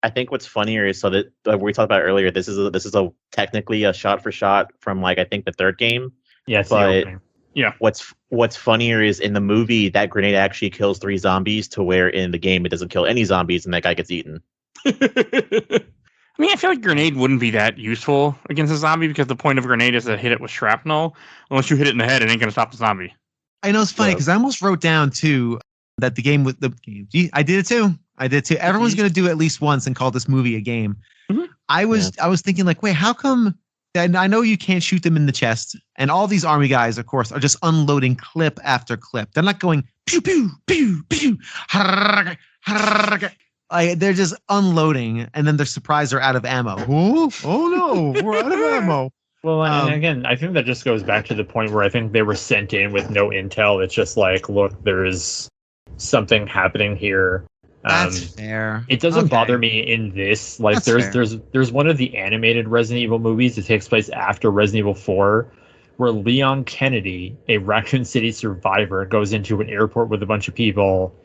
I think what's funnier is so that we talked about earlier. This is technically a shot for shot from like I think the third game. Yeah, it's but the opening. Yeah. What's funnier is in the movie that grenade actually kills 3 zombies, to where in the game it doesn't kill any zombies and that guy gets eaten. I mean, I feel like grenade wouldn't be that useful against a zombie because the point of a grenade is to hit it with shrapnel. Unless you hit it in the head, it ain't gonna stop the zombie. I know it's funny because I almost wrote down too that the game with the game. I did it too. Everyone's gonna do it at least once and call this movie a game. Mm-hmm. I was thinking like, wait, how come? And I know you can't shoot them in the chest, and all these army guys, of course, are just unloading clip after clip. They're not going pew pew pew pew. They're just unloading, and then they're surprised they're out of ammo. Oh no, we're out of ammo. Well, and again, I think that just goes back to the point where I think they were sent in with no intel. It's just like, look, there's something happening here. That's fair. It doesn't bother me in this. Like, there's one of the animated Resident Evil movies that takes place after Resident Evil 4, where Leon Kennedy, a Raccoon City survivor, goes into an airport with a bunch of people,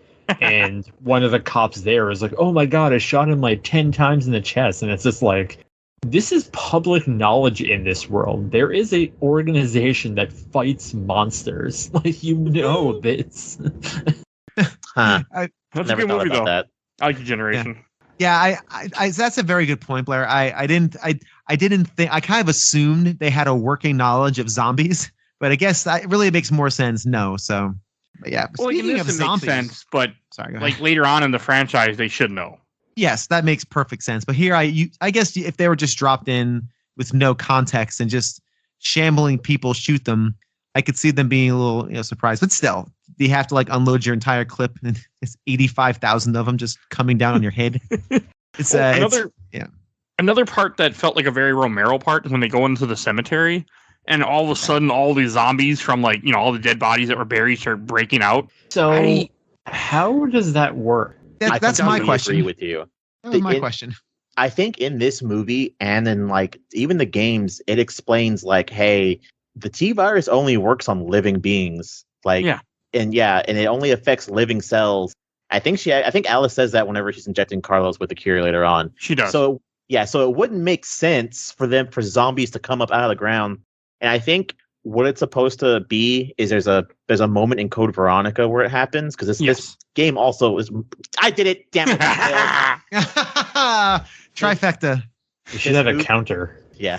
and one of the cops there is like, "Oh my god, I shot him like 10 times in the chest," and it's just like, this is public knowledge in this world. There is a organization that fights monsters. Like, you know this. That's a good movie, though. That. I like the Generation. Yeah, I that's a very good point, Blair. I didn't think. I kind of assumed they had a working knowledge of zombies, but I guess that really makes more sense. No, so but yeah. Well, speaking of zombies, makes sense, but sorry, like later on in the franchise, they should know. Yes, that makes perfect sense. But here, I guess if they were just dropped in with no context and just shambling people, shoot them, I could see them being a little surprised. But still, you have to like unload your entire clip, and it's 85,000 of them just coming down on your head. It's another part that felt like a very Romero part is when they go into the cemetery, and all of a sudden, all these zombies from like all the dead bodies that were buried start breaking out. So, how does that work? That's my question. I agree with you. That was my question. I think in this movie and in like even the games, it explains like, hey, the T virus only works on living beings. Like, and it only affects living cells. I think Alice says that whenever she's injecting Carlos with the cure later on. She does. So it wouldn't make sense for zombies to come up out of the ground. And I think what it's supposed to be is there's a moment in Code Veronica where it happens, because this game also is. I did it, damn it! Trifecta. You should have a counter. Yeah.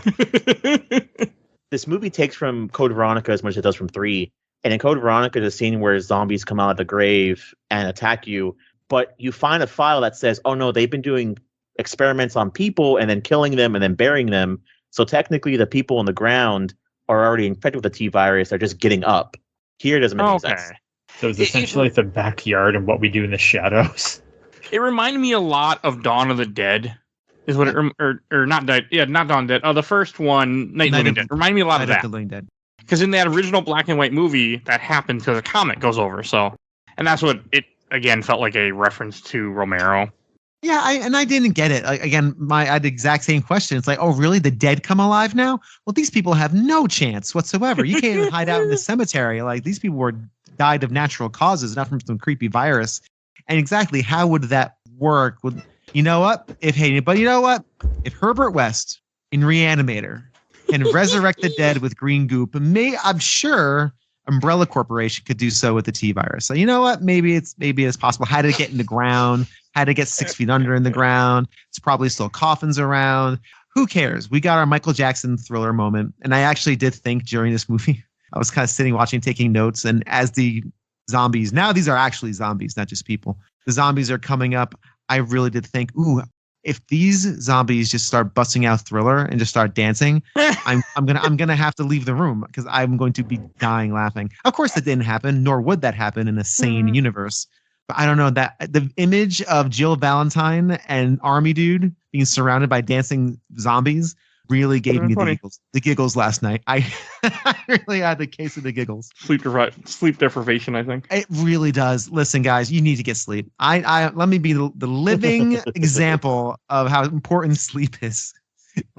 This movie takes from Code Veronica as much as it does from 3. And in Code Veronica, there's a scene where zombies come out of the grave and attack you, but you find a file that says, "Oh no, they've been doing experiments on people and then killing them and then burying them. So technically, the people on the ground are already infected with the T virus. They're just getting up." Here, it doesn't make any sense. So it's essentially like the backyard and what we do in the shadows. It reminded me a lot of Dawn of the Dead. Is what it or not Dead? Yeah, not Dawn Dead. Oh, the first one, Night of the Living Dead. Reminded me a lot of that. Night of the Living Dead. Because in that original black and white movie, that happened because a comet goes over. So, and that's what it again felt like a reference to Romero. Yeah, I didn't get it. I had the exact same question. It's like, oh, really? The dead come alive now? Well, these people have no chance whatsoever. You can't even hide out in the cemetery. Like, these people died of natural causes, not from some creepy virus. And exactly how would that work? You know what? If Herbert West in Reanimator can resurrect the dead with green goop, I'm sure Umbrella Corporation could do so with the T virus. So you know what? Maybe it's possible. How to get in the ground? How to get 6 feet under in the ground? It's probably still coffins around. Who cares? We got our Michael Jackson Thriller moment, and I actually did think during this movie, I was kind of sitting, watching, taking notes, and as the zombies, now these are actually zombies, not just people. The zombies are coming up. I really did think, ooh, if these zombies just start busting out Thriller and just start dancing, I'm gonna have to leave the room because I'm going to be dying laughing. Of course, that didn't happen, nor would that happen in a sane universe. But I don't know, that the image of Jill Valentine and Army Dude being surrounded by dancing zombies really gave me the giggles last night. I really had the case of the giggles. Sleep deprivation, I think. It really does. Listen, guys, you need to get sleep. I let me be the living example of how important sleep is.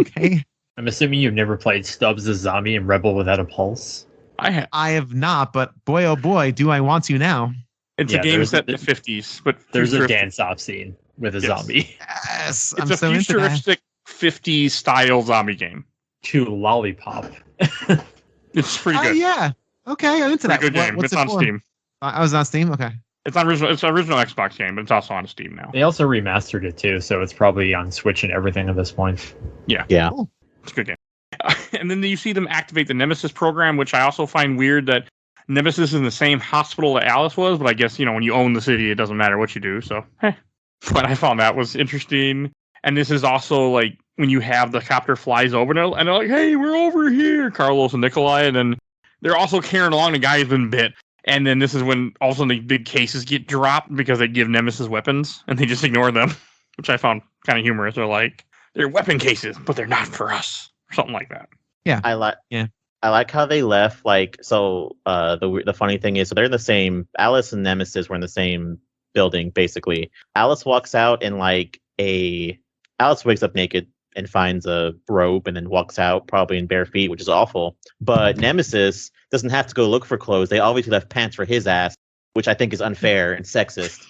Okay. I'm assuming you've never played Stubbs the Zombie and Rebel Without a Pulse. I have not, but boy, oh boy, do I want to now. It's a game set in the 50s, but there's a dance-off scene with a zombie. Yes, it's a futuristic 50s style zombie game. To Lollipop. It's pretty good. Yeah. Okay, I'm into that. Good game. It's on Steam. I was on Steam. Okay. It's an original Xbox game, but it's also on Steam now. They also remastered it too, so it's probably on Switch and everything at this point. Yeah. Cool. It's a good game. And then you see them activate the Nemesis program, which I also find weird that Nemesis is in the same hospital that Alice was, but I guess, when you own the city, it doesn't matter what you do, so, But I found that was interesting. And this is also, like, when you have the copter flies over, and they're like, hey, we're over here, Carlos and Nikolai, and then they're also carrying along the guy who's been bit. And then this is when all of a sudden the big cases get dropped because they give Nemesis weapons, and they just ignore them, which I found kind of humorous. They're like, they're weapon cases, but they're not for us, or something like that. Yeah. I like how they left, like, so the funny thing is, so they're in the same, Alice and Nemesis were in the same building, basically. Alice walks out in Alice wakes up naked and finds a robe and then walks out, probably in bare feet, which is awful. But Nemesis doesn't have to go look for clothes. They obviously left pants for his ass, which I think is unfair and sexist.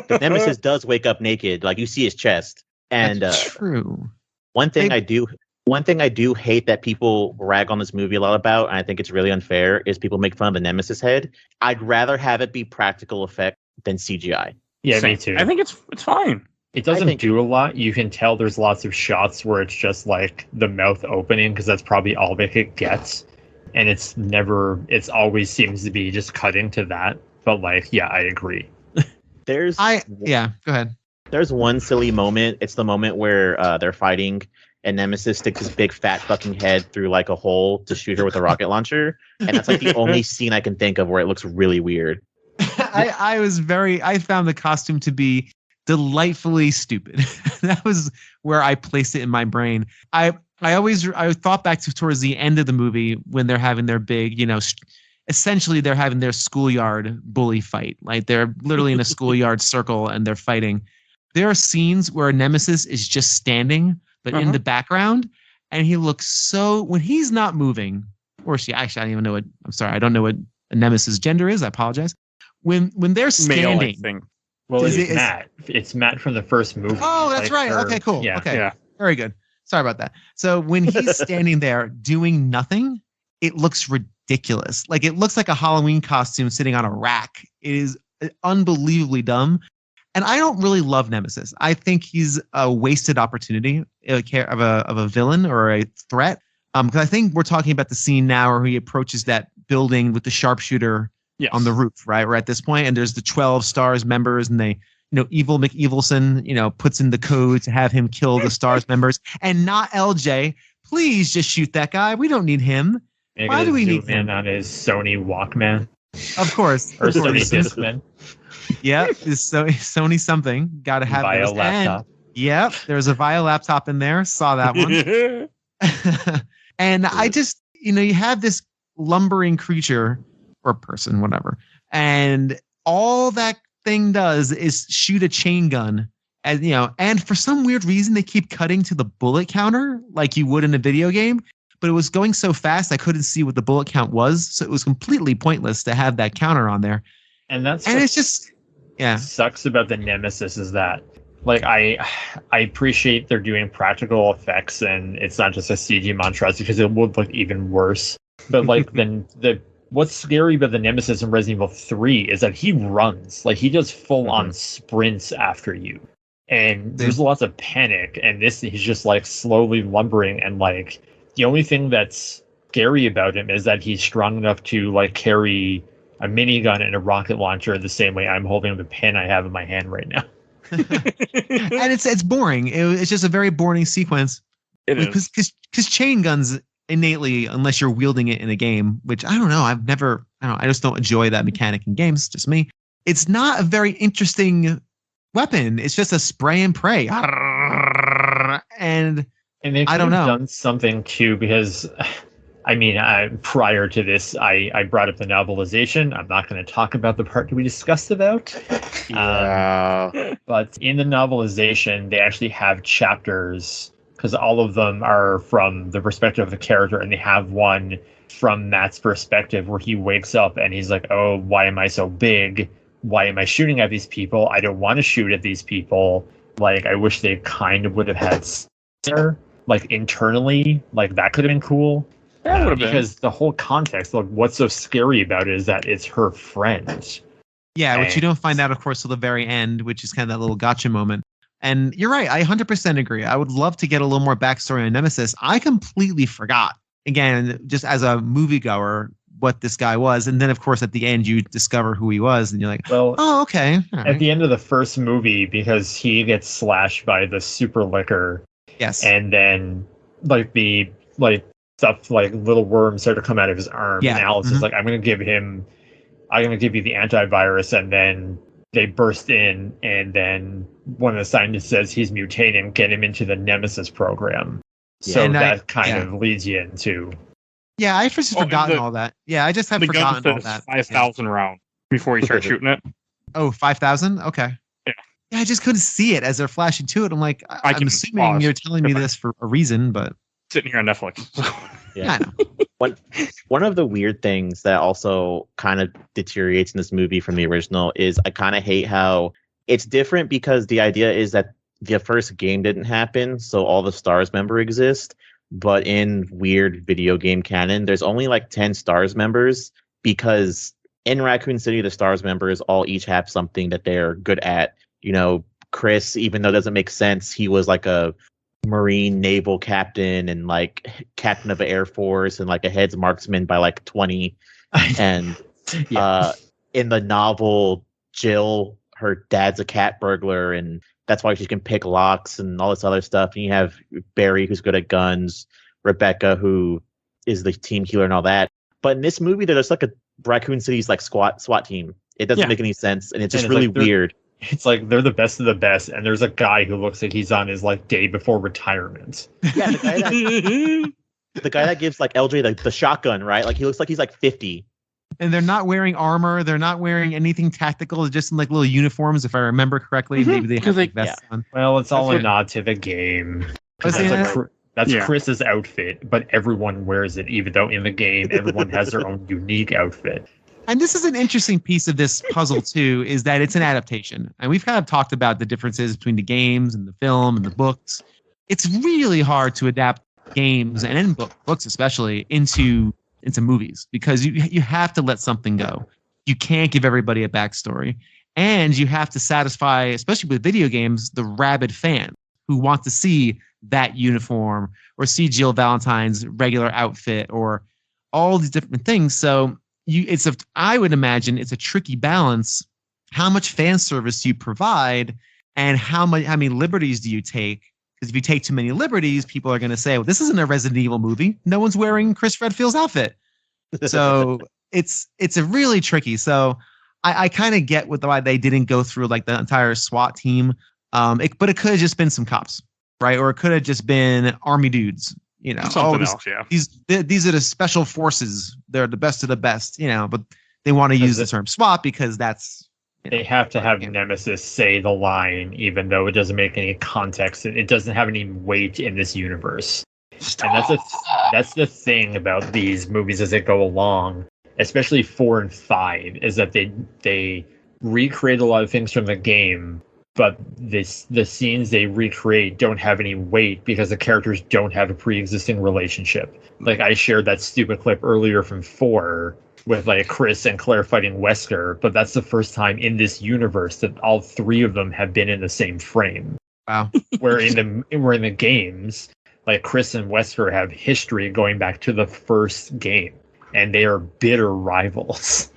But Nemesis does wake up naked, like you see his chest. And that's true. One thing I do hate that people rag on this movie a lot about, and I think it's really unfair, is people make fun of the Nemesis head. I'd rather have it be practical effect than CGI. Yeah, me too. I think it's fine. It doesn't do a lot. You can tell there's lots of shots where it's just like the mouth opening, because that's probably all that it gets. And it's always seems to be just cutting to that. But I agree. Go ahead. There's one silly moment. It's the moment where they're fighting and Nemesis sticks his big fat fucking head through like a hole to shoot her with a rocket launcher. And that's like the only scene I can think of where it looks really weird. I found the costume to be delightfully stupid. That was where I placed it in my brain. I thought back towards the end of the movie when they're having their big, essentially they're having their schoolyard bully fight. Like they're literally in a schoolyard circle and they're fighting. There are scenes where Nemesis is just standing, but in the background, and he looks when he's not moving, or she actually, I don't even know I don't know what a Nemesis gender is. I apologize. When they're standing. Male, I think. Well, it's Matt. It's Matt from the first movie. Oh, that's right. Okay, cool. Yeah. Okay. Yeah. Very good. Sorry about that. So when he's standing there doing nothing, it looks ridiculous. Like it looks like a Halloween costume sitting on a rack. It is unbelievably dumb. And I don't really love Nemesis. I think he's a wasted opportunity of a villain or a threat. Because I think we're talking about the scene now where he approaches that building with the sharpshooter on the roof, right? We're at this point, and there's the 12 Stars members, and they, Evil McEvilson, puts in the code to have him kill the Stars members, and not LJ. Please just shoot that guy. We don't need him. Why do we need him? On his Sony Walkman. Of course. Or Sony Discman. Yeah, it's Sony something. Got to have Vio those. laptop. Yep, there's a Vio laptop in there. Saw that one. And I just, you have this lumbering creature or person, whatever, and all that thing does is shoot a chain gun, and for some weird reason they keep cutting to the bullet counter like you would in a video game, but it was going so fast I couldn't see what the bullet count was, so it was completely pointless to have that counter on there. And it's just sucks about the Nemesis is that I appreciate they're doing practical effects and it's not just a CG monstrosity, because it would look even worse. But then what's scary about the Nemesis in Resident Evil 3 is that he runs. He does full-on sprints after you. And there's lots of panic, and he's just slowly lumbering, and the only thing that's scary about him is that he's strong enough to carry a minigun and a rocket launcher the same way I'm holding the pen I have in my hand right now. And it's boring. It's just a very boring sequence. It is. Because chain guns innately, unless you're wielding it in a game, which I don't know, I just don't enjoy that mechanic in games, just me. It's not a very interesting weapon. It's just a spray and pray. And And they could have done something too, because I mean, prior to this, I brought up the novelization. I'm not going to talk about the part that we discussed about. But in the novelization, they actually have chapters, because all of them are from the perspective of the character, and they have one from Matt's perspective where he wakes up and he's like, oh, why am I so big? Why am I shooting at these people? I don't want to shoot at these people. Like, I wish they kind of would have had there, like, internally. Like, that could have been cool. That would have been. Because the whole context, like, what's so scary about it is that it's her friend. Yeah, which you don't find out, of course, till the very end, which is kind of that little gotcha moment. And you're right. I 100% agree. I would love to get a little more backstory on Nemesis. I completely forgot, again, just as a moviegoer, what this guy was. And then, of course, at the end, you discover who he was. And you're like, well, oh, okay. Right. At the end of the first movie, because he gets slashed by the super liquor. Yes. And then, like, the, like, stuff, like, little worms start to come out of his arm. Yeah. And Alice is like, I'm going to give you the antivirus. And then they burst in, and then one of the scientists says he's mutating, get him into the Nemesis program. So and that kind of leads you into... Yeah, I've just forgotten all that. Yeah, I just have forgotten all that. 5,000 rounds before you start shooting it. Oh, 5,000? Okay. Yeah. Yeah, I just couldn't see it as they're flashing to it. I'm like, I'm assuming you're telling me this for a reason, but... Sitting here on Netflix. Yeah, I know. One of the weird things that also kind of deteriorates in this movie from the original is I kind of hate how it's different, because the idea is that the first game didn't happen, so all the STARS member exist. But in weird video game canon, there's only like 10 STARS members, because in Raccoon City, the STARS members all each have something that they're good at. You know, Chris, even though it doesn't make sense, he was like a Marine naval captain and like captain of the Air Force and like a heads marksman by like 20. And in the novel, Jill, her dad's a cat burglar, and that's why she can pick locks and all this other stuff. And you have Barry, who's good at guns, Rebecca, who is the team healer and all that. But in this movie, there's like a Raccoon City's like SWAT team. It doesn't make any sense, and it's just really weird. It's like they're the best of the best, and there's a guy who looks like he's on his like day before retirement. Yeah, the guy that gives like LJ the shotgun, right? Like he looks like he's like 50. And they're not wearing armor. They're not wearing anything tactical. They're just in like little uniforms, if I remember correctly. Mm-hmm. Maybe they have like vests on. Well, it's all a nod to the game. That's Chris's outfit, but everyone wears it, even though in the game everyone has their own unique outfit. And this is an interesting piece of this puzzle too, is that it's an adaptation. And we've kind of talked about the differences between the games and the film and the books. It's really hard to adapt games and books especially into movies, because you have to let something go. You can't give everybody a backstory, and you have to satisfy, especially with video games, the rabid fan who want to see that uniform or see Jill Valentine's regular outfit or all these different things. So I would imagine it's a tricky balance. How much fan service do you provide, and how many liberties do you take? Because if you take too many liberties, people are going to say, well, this isn't a Resident Evil movie. No one's wearing Chris Redfield's outfit. So it's a really tricky. So I kind of get why they didn't go through like the entire SWAT team. But it could have just been some cops, right? Or it could have just been army dudes, you know. Something else, yeah. These are the special forces. They're the best of the best, you know. But they want to use the term SWAT because that's... They have to have Nemesis say the line, even though it doesn't make any context. It doesn't have any weight in this universe. And that's the thing about these movies as they go along, especially 4 and 5, is that they recreate a lot of things from the game, but the scenes they recreate don't have any weight because the characters don't have a pre-existing relationship. Like, I shared that stupid clip earlier from 4 with like Chris and Claire fighting Wesker, but that's the first time in this universe that all 3 of them have been in the same frame. Wow. Where in the games, like Chris and Wesker have history going back to the first game, and they are bitter rivals.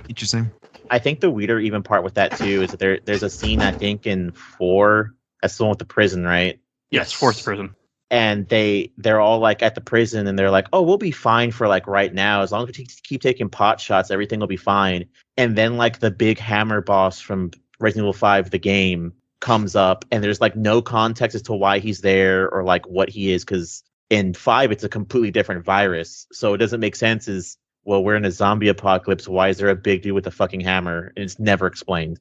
Interesting. I think the weirder even part with that too is that there's a scene, I think, in 4, that's the one with the prison, right? Yes, 4th prison. And they're all like at the prison, and they're like, oh, we'll be fine for like right now. As long as we keep taking pot shots, everything will be fine. And then like the big hammer boss from Resident Evil 5, the game, comes up, and there's like no context as to why he's there or like what he is, because in 5 it's a completely different virus, so it doesn't make sense. Is well, we're in a zombie apocalypse. Why is there a big dude with a fucking hammer? And it's never explained.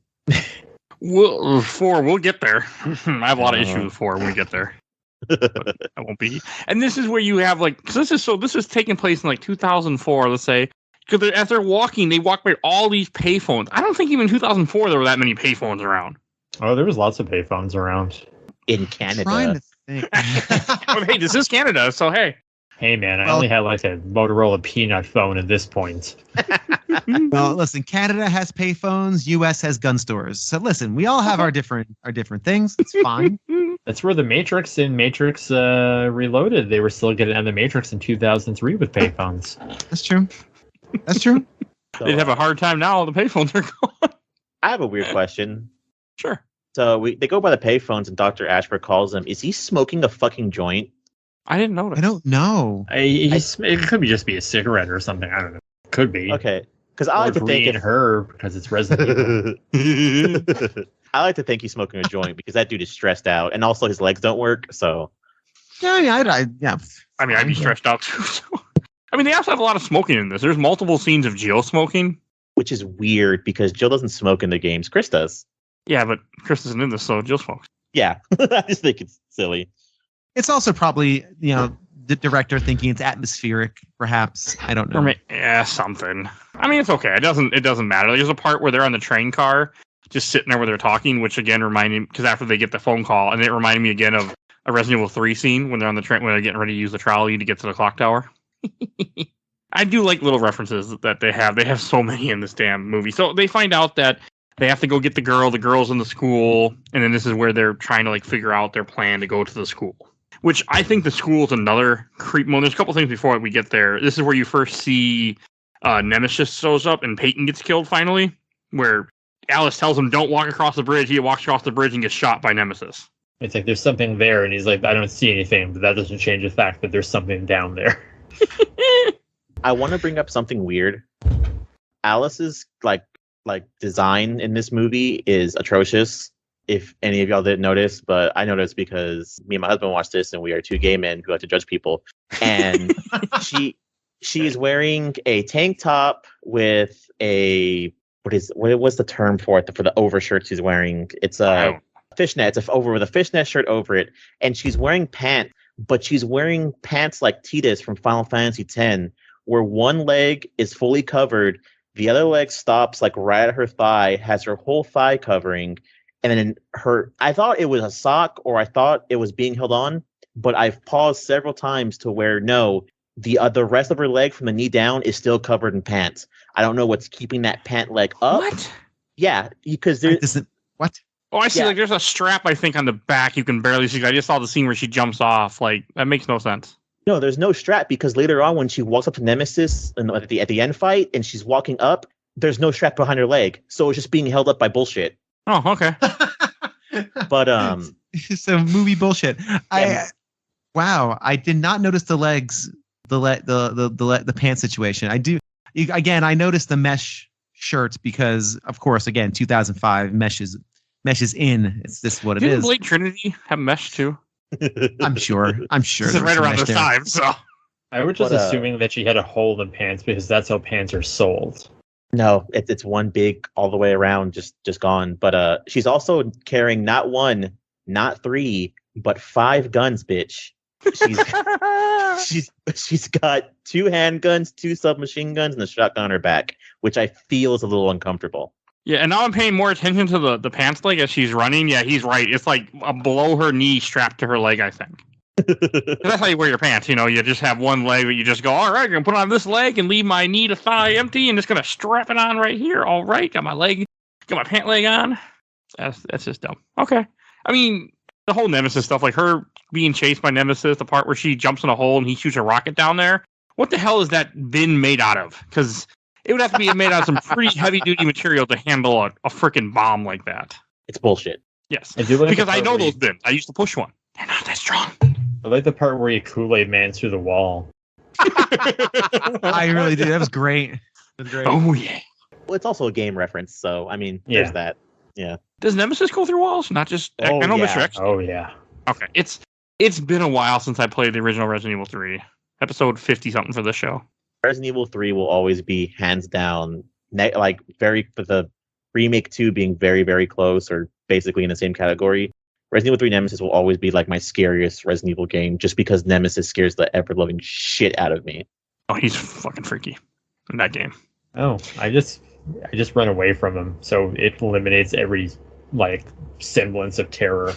Well, 4, we'll get there. I have a lot of issues with 4 when we get there. But I won't be. And this is where you have like, this is taking place in like 2004, let's say. Because as they're walking, they walk by all these payphones. I don't think even in 2004 there were that many payphones around. Oh, there was lots of payphones around. In Canada. Trying to think. Well, hey, this is Canada, so hey. Hey, man, I only had like a Motorola Peanut phone at this point. Well, listen, Canada has payphones, US has gun stores. So listen, we all have our different things. It's fine. That's where the Matrix and Matrix Reloaded, they were still getting out of the Matrix in 2003 with payphones. That's true. That's true. So, They'd have a hard time now. The payphones are gone. I have a weird question. Sure. So they go by the payphones, and Dr. Ashford calls him. Is he smoking a fucking joint? I didn't notice. I don't know. It could be just be a cigarette or something. I don't know. Could be. Okay, because I like to think it's her because it's Resident Evil. I like to think he's smoking a joint because that dude is stressed out, and also his legs don't work. So Yeah, I mean, yeah. I mean, I'd be stressed out too. So. I mean, they also have a lot of smoking in this. There's multiple scenes of Jill smoking. which is weird because Jill doesn't smoke in the games. Chris does. Yeah, but Chris isn't in this, so Jill smokes. Yeah, I just think it's silly. It's also probably, you know, the director thinking it's atmospheric, perhaps. I don't know. Yeah, something. I mean, it's okay. It doesn't matter. There's a part where they're on the train car, just sitting there where they're talking, which again reminded me, because after they get the phone call, and it reminded me again of a Resident Evil 3 scene when they're on the train, when they're getting ready to use the trolley to get to the clock tower. I do like little references that they have. They have so many in this damn movie. So they find out that they have to go get the girl. The girl's in the school, and then this is where they're trying to like figure out their plan to go to the school. Which I think the school is another creep. Well, there's a couple things before we get there. This is where you first see Nemesis shows up and Peyton gets killed finally, where Alice tells him don't walk across the bridge. He walks across the bridge and gets shot by Nemesis. It's like there's something there, and he's like, I don't see anything, but that doesn't change the fact that there's something down there. I want to bring up something weird. Alice's like design in this movie is atrocious. If any of y'all didn't notice, but I noticed because me and my husband watched this, and we are two gay men who like to judge people. And she is wearing a tank top with a what was the term for it, for the overshirt she's wearing? It's a fishnet. It's over with a fishnet shirt over it, and she's wearing pants, but she's wearing pants like Tidus from Final Fantasy X, where one leg is fully covered, the other leg stops like right at her thigh, has her whole thigh covering. And then I thought it was a sock, or I thought it was being held on, but I've paused several times to where no, the rest of her leg from the knee down is still covered in pants. I don't know what's keeping that pant leg up. What? Yeah, because there's what? Oh, I see. Yeah. Like there's a strap I think on the back you can barely see. I just saw the scene where she jumps off. Like that makes no sense. No, there's no strap because later on when she walks up to Nemesis and at the end fight and she's walking up, there's no strap behind her leg, so it's just being held up by bullshit. Oh, okay. But It's a movie bullshit. Wow, I did not notice the legs, the pants situation. I do. Again, I noticed the mesh shirts because, of course, again, 2005 mesh is in. It's just what it Didn't is. Blade Trinity have mesh too? I'm sure. This is there was right some around mesh this there. time. So I was just assuming that she had a hole in pants because that's how pants are sold. no, it's one big all the way around, just gone. But she's also carrying not one, not three, but 5 guns, bitch. She's got 2 handguns, 2 submachine guns, and a shotgun on her back, which I feel is a little uncomfortable. yeah, and now I'm paying more attention to the pants leg as she's running. Yeah, he's right. It's like below her knee, strapped to her leg. I think. That's how you wear your pants. You know, you just have one leg, but you just go, all right, I'm gonna put on this leg and leave my knee to thigh empty, and just gonna strap it on right here. All right, got my pant leg on. That's just dumb. Okay, I mean the whole Nemesis stuff, like her being chased by Nemesis, the part where she jumps in a hole and he shoots a rocket down there. What the hell is that bin made out of? Because it would have to be made out of some pretty heavy duty material to handle a freaking bomb like that. It's bullshit. Yes, I do like because the I part know where those bins. I used to push one. They're not that strong. I like the part where you Kool-Aid Man through the wall. I really did. That was great. Oh yeah. Well, it's also a game reference, so I mean, there's that. Yeah. Does Nemesis go through walls? Not just I know Mr. X. Oh yeah. Okay. It's been a while since I played the original Resident Evil 3. Episode 50 something for the show. Resident Evil 3 will always be hands down for the remake 2 being very, very close or basically in the same category. Resident Evil 3 Nemesis will always be like my scariest Resident Evil game just because Nemesis scares the ever-loving shit out of me. Oh, he's fucking freaky in that game. Oh, I just run away from him, so it eliminates every semblance of terror.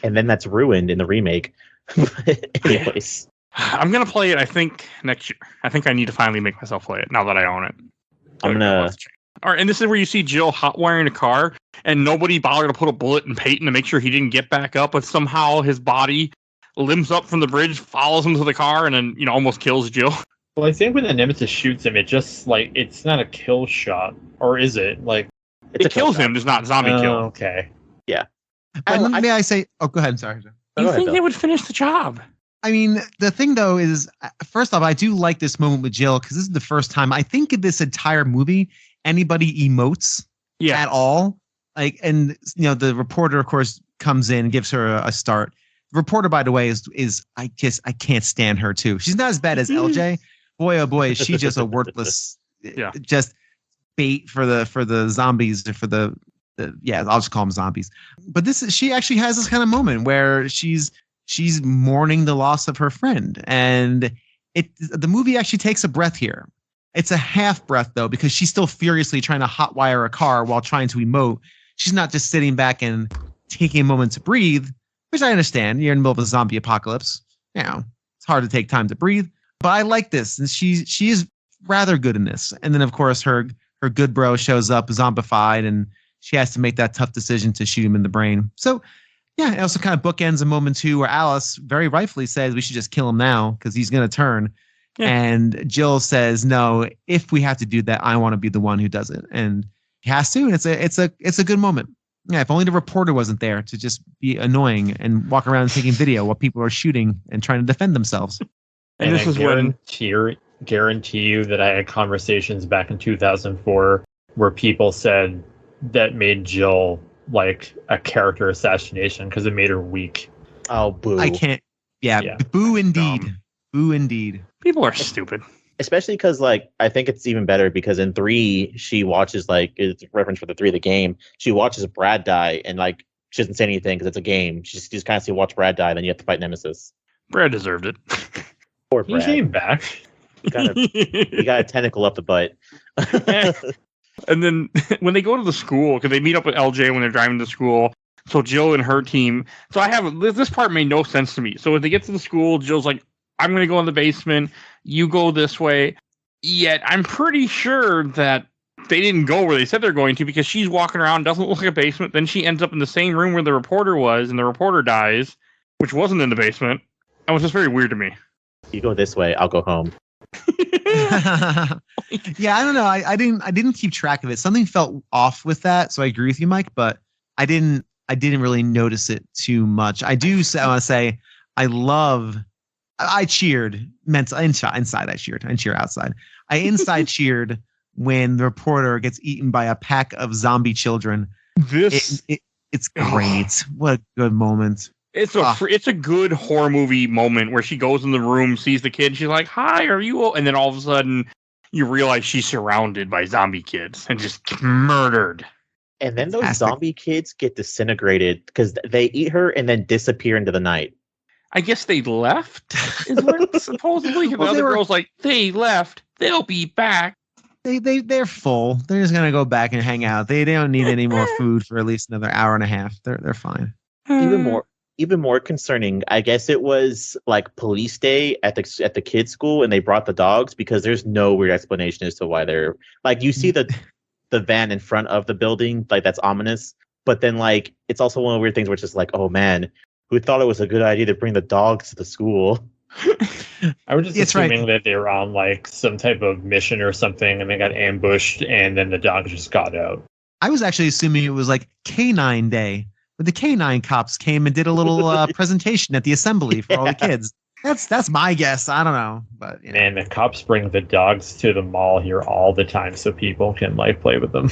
And then that's ruined in the remake. Anyways. I'm going to play it, I think, next year. I think I need to finally make myself play it now that I own it. I'm going to... All right, and this is where you see Jill hotwiring a car, and nobody bothered to put a bullet in Peyton to make sure he didn't get back up, but somehow his body limps up from the bridge, follows him to the car, and then, almost kills Jill. Well, I think when the Nemesis shoots him, it just, it's not a kill shot. Or is it? It kills him, it's not zombie kill. Okay. Yeah. But may I say... Oh, go ahead. I'm sorry. You think they would finish the job? I mean, the thing, though, is, first off, I do like this moment with Jill, because this is the first time, I think, in this entire movie, anybody emotes at all. The reporter, of course, comes in and gives her a start. The reporter, by the way, is I can't stand her, too. She's not as bad as LJ. Boy, oh boy, is she just a worthless, just bait for the zombies, for the I'll just call them zombies. But she actually has this kind of moment where she's mourning the loss of her friend, and the movie actually takes a breath here. It's a half breath though, because she's still furiously trying to hotwire a car while trying to emote. She's not just sitting back and taking a moment to breathe, which I understand. You're in the middle of a zombie apocalypse. It's hard to take time to breathe. But I like this, and she is rather good in this. And then of course her good bro shows up zombified, and she has to make that tough decision to shoot him in the brain. So yeah, it also kind of bookends a moment too where Alice very rightfully says we should just kill him now because he's going to turn. Yeah. And Jill says, no, if we have to do that, I want to be the one who does it. And he has to, and it's a good moment. Yeah, if only the reporter wasn't there to just be annoying and walk around taking video while people are shooting and trying to defend themselves. And this is guarantee you that I had conversations back in 2004 where people said that made Jill a character assassination because it made her weak. Oh, boo. I can't. Yeah. Boo indeed. Boo indeed. People are stupid. Especially because, I think it's even better because in 3, she watches, it's a reference for the 3 of the game, she watches Brad die, and, she doesn't say anything because it's a game. She just kind of watch Brad die, then you have to fight Nemesis. Brad deserved it. Poor Brad. He came back. He got a tentacle up the butt. And then when they go to the school, because they meet up with LJ when they're driving to school, so Jill and her team. So this part made no sense to me. So when they get to the school, Jill's like, I'm going to go in the basement. You go this way. Yet I'm pretty sure that they didn't go where they said they're going to because she's walking around, doesn't look like a basement. Then she ends up in the same room where the reporter was, and the reporter dies, which wasn't in the basement. That was just very weird to me. You go this way, I'll go home. Yeah, I don't know. I didn't keep track of it. Something felt off with that, so I agree with you, Mike. But I didn't really notice it too much. I want to say I cheered inside. I cheered. I didn't cheer outside. I inside cheered when the reporter gets eaten by a pack of zombie children. It's great. What a good moment. It's a good horror movie moment where she goes in the room, sees the kid, she's like, "Hi, are you?" And then all of a sudden, you realize she's surrounded by zombie kids and just murdered. And then those zombie kids get disintegrated because they eat her and then disappear into the night. I guess they left. Is what supposedly the other girl's like, they left. They'll be back. They're full. They're just gonna go back and hang out. They don't need any more food for at least another hour and a half. They're fine. Even more concerning, I guess it was police day at the kids' school, and they brought the dogs because there's no weird explanation as to why they're you see the van in front of the building, that's ominous. But then it's also one of the weird things where it's just oh man, who thought it was a good idea to bring the dogs to the school? I was just assuming that they were on some type of mission or something, and they got ambushed, and then the dogs just got out. I was actually assuming it was Canine Day. The K9 cops came and did a little presentation at the assembly for all the kids. That's my guess. I don't know, but And the cops bring the dogs to the mall here all the time so people can play with them.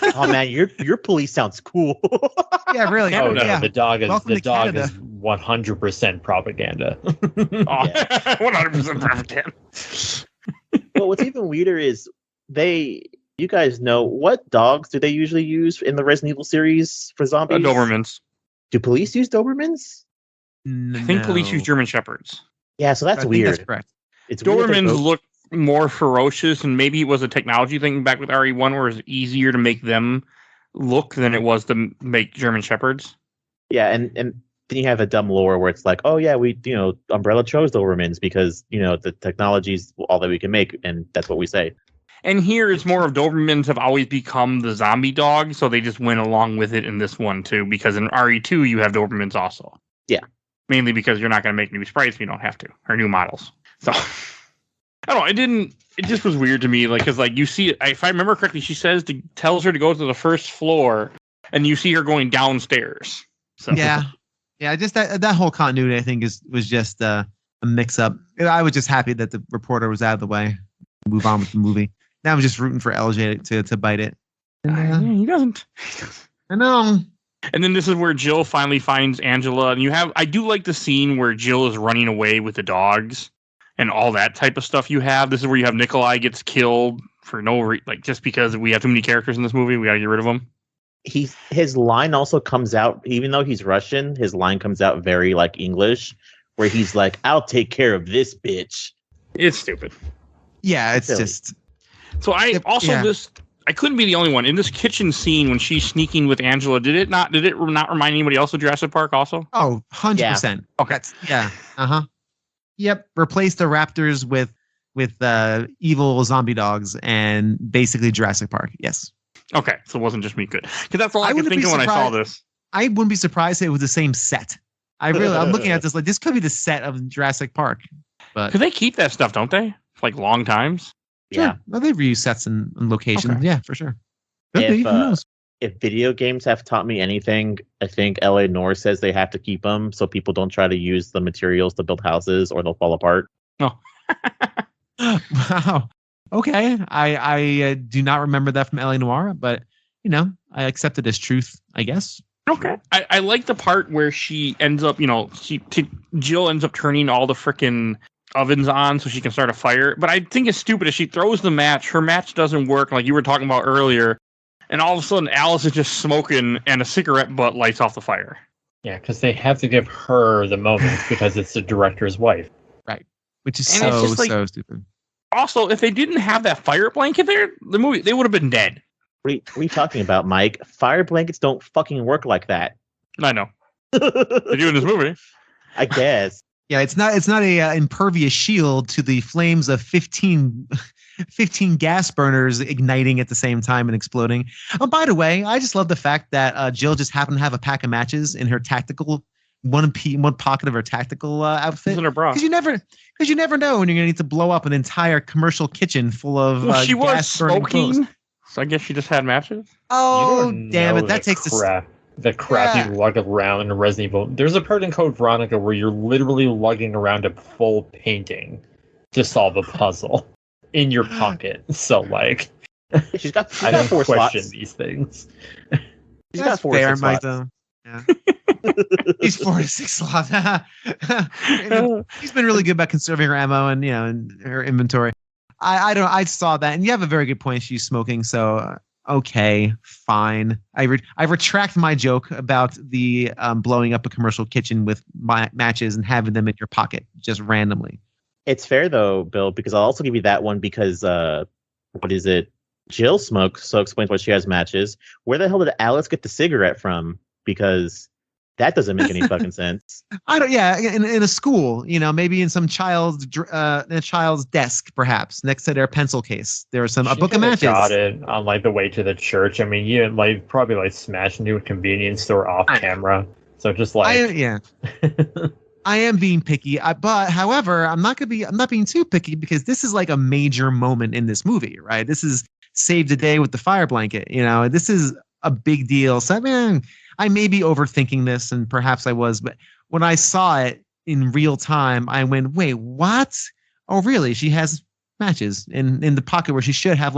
Oh man, your police sounds cool. Yeah, really. Oh no, yeah. the dog is Welcome to Canada. 100% propaganda. 100% propaganda. Well, what's even weirder is you guys know, what dogs do they usually use in the Resident Evil series for zombies? Dobermans. Do police use Dobermans? I think police use German Shepherds. Yeah, so that's I think weird. that's correct. It's weird Dobermans look more ferocious, and maybe it was a technology thing back with RE1 where it was easier to make them look than it was to make German Shepherds. Yeah, and then you have a dumb lore where it's like, oh yeah, Umbrella chose Dobermans because, the technology's all that we can make, and that's what we say. And here it's more of Dobermans have always become the zombie dog, so they just went along with it in this one too, because in RE2 you have Dobermans also. Yeah. Mainly because you're not going to make new sprites, you don't have to, or new models. So, I don't know, it just was weird to me, because you see, if I remember correctly, she tells her to go to the first floor, and you see her going downstairs. So. Yeah. Yeah, just that whole continuity, I think, was just a mix-up. I was just happy that the reporter was out of the way. Move on with the movie. Now I'm just rooting for LJ to bite it. He doesn't. I know. And then this is where Jill finally finds Angela, and I do like the scene where Jill is running away with the dogs and all that type of stuff you have. This is where you have Nikolai gets killed for no reason, just because we have too many characters in this movie, we gotta get rid of them. His line also comes out, even though he's Russian, his line comes out very English, where he's like, "I'll take care of this bitch." It's stupid. Yeah, it's silly. just. So I couldn't be the only one in this kitchen scene when she's sneaking with Angela. Did it not remind anybody else of Jurassic Park also? Oh, 100%. Okay. Yeah. Uh-huh. Yep. Replace the raptors with evil zombie dogs and basically Jurassic Park. Yes. Okay, so it wasn't just me. Good, because that's all I could think of when I saw this. I wouldn't be surprised if it was the same set. I'm looking at this this could be the set of Jurassic Park. But because they keep that stuff, don't they? For long times. Sure. Yeah. Well, they reuse sets and locations. Okay. Yeah, for sure. Could be. Who knows? If video games have taught me anything, I think L.A. Noire says they have to keep them so people don't try to use the materials to build houses or they'll fall apart. Oh. Wow. Okay. I do not remember that from L.A. Noire, but I accept it as truth, I guess. Okay. I like the part where she ends up, Jill ends up turning all the frickin' ovens on so she can start a fire. But I think it's stupid if she throws the match, her match doesn't work like you were talking about earlier, and all of a sudden Alice is just smoking and a cigarette butt lights off the fire. Yeah, because they have to give her the moment because it's the director's wife. Right. Which is And it's just so stupid. Also, if they didn't have that fire blanket there, the movie, they would have been dead. What are you talking about, Mike? Fire blankets don't fucking work like that. I know. They do in this movie. I guess. Yeah, it's not a impervious shield to the flames of 15 gas burners igniting at the same time and exploding. Oh, by the way, I just love the fact that Jill just happened to have a pack of matches in her tactical one pocket of her tactical outfit. In her bra. Because you never know when you're gonna need to blow up an entire commercial kitchen full of she was gas burning clothes. smoking, so I guess she just had matches. Oh damn it! That takes the crap you lug around in Resident Evil. There's a part in Code Veronica where you're literally lugging around a full painting to solve a puzzle in your pocket. So she's got I don't 4 question slots. these things. She's got 4 fair, 6 Mike. slots. Yeah. He's 4 to 6 slots. He's been really good about conserving her ammo and and her inventory. I saw that, and you have a very good point. She's smoking, so okay, fine. I retract my joke about the blowing up a commercial kitchen with matches and having them in your pocket just randomly. It's fair though, Bill, because I'll also give you that one because what is it? Jill smokes, so explains why she has matches. Where the hell did Alice get the cigarette from? Because that doesn't make any fucking sense. I don't. Yeah, in a school, maybe in some child's desk, perhaps next to their pencil case, there was a book of matches. Got it on the way to the church. I mean, you probably smashed into a convenience store off camera. So just I am being picky, but however, I'm not being too picky because this is a major moment in this movie, right? This is save the day with the fire blanket. This is a big deal. So I may be overthinking this, and perhaps I was, but when I saw it in real time, I went, wait, what? Oh, really? She has matches in the pocket where she should have,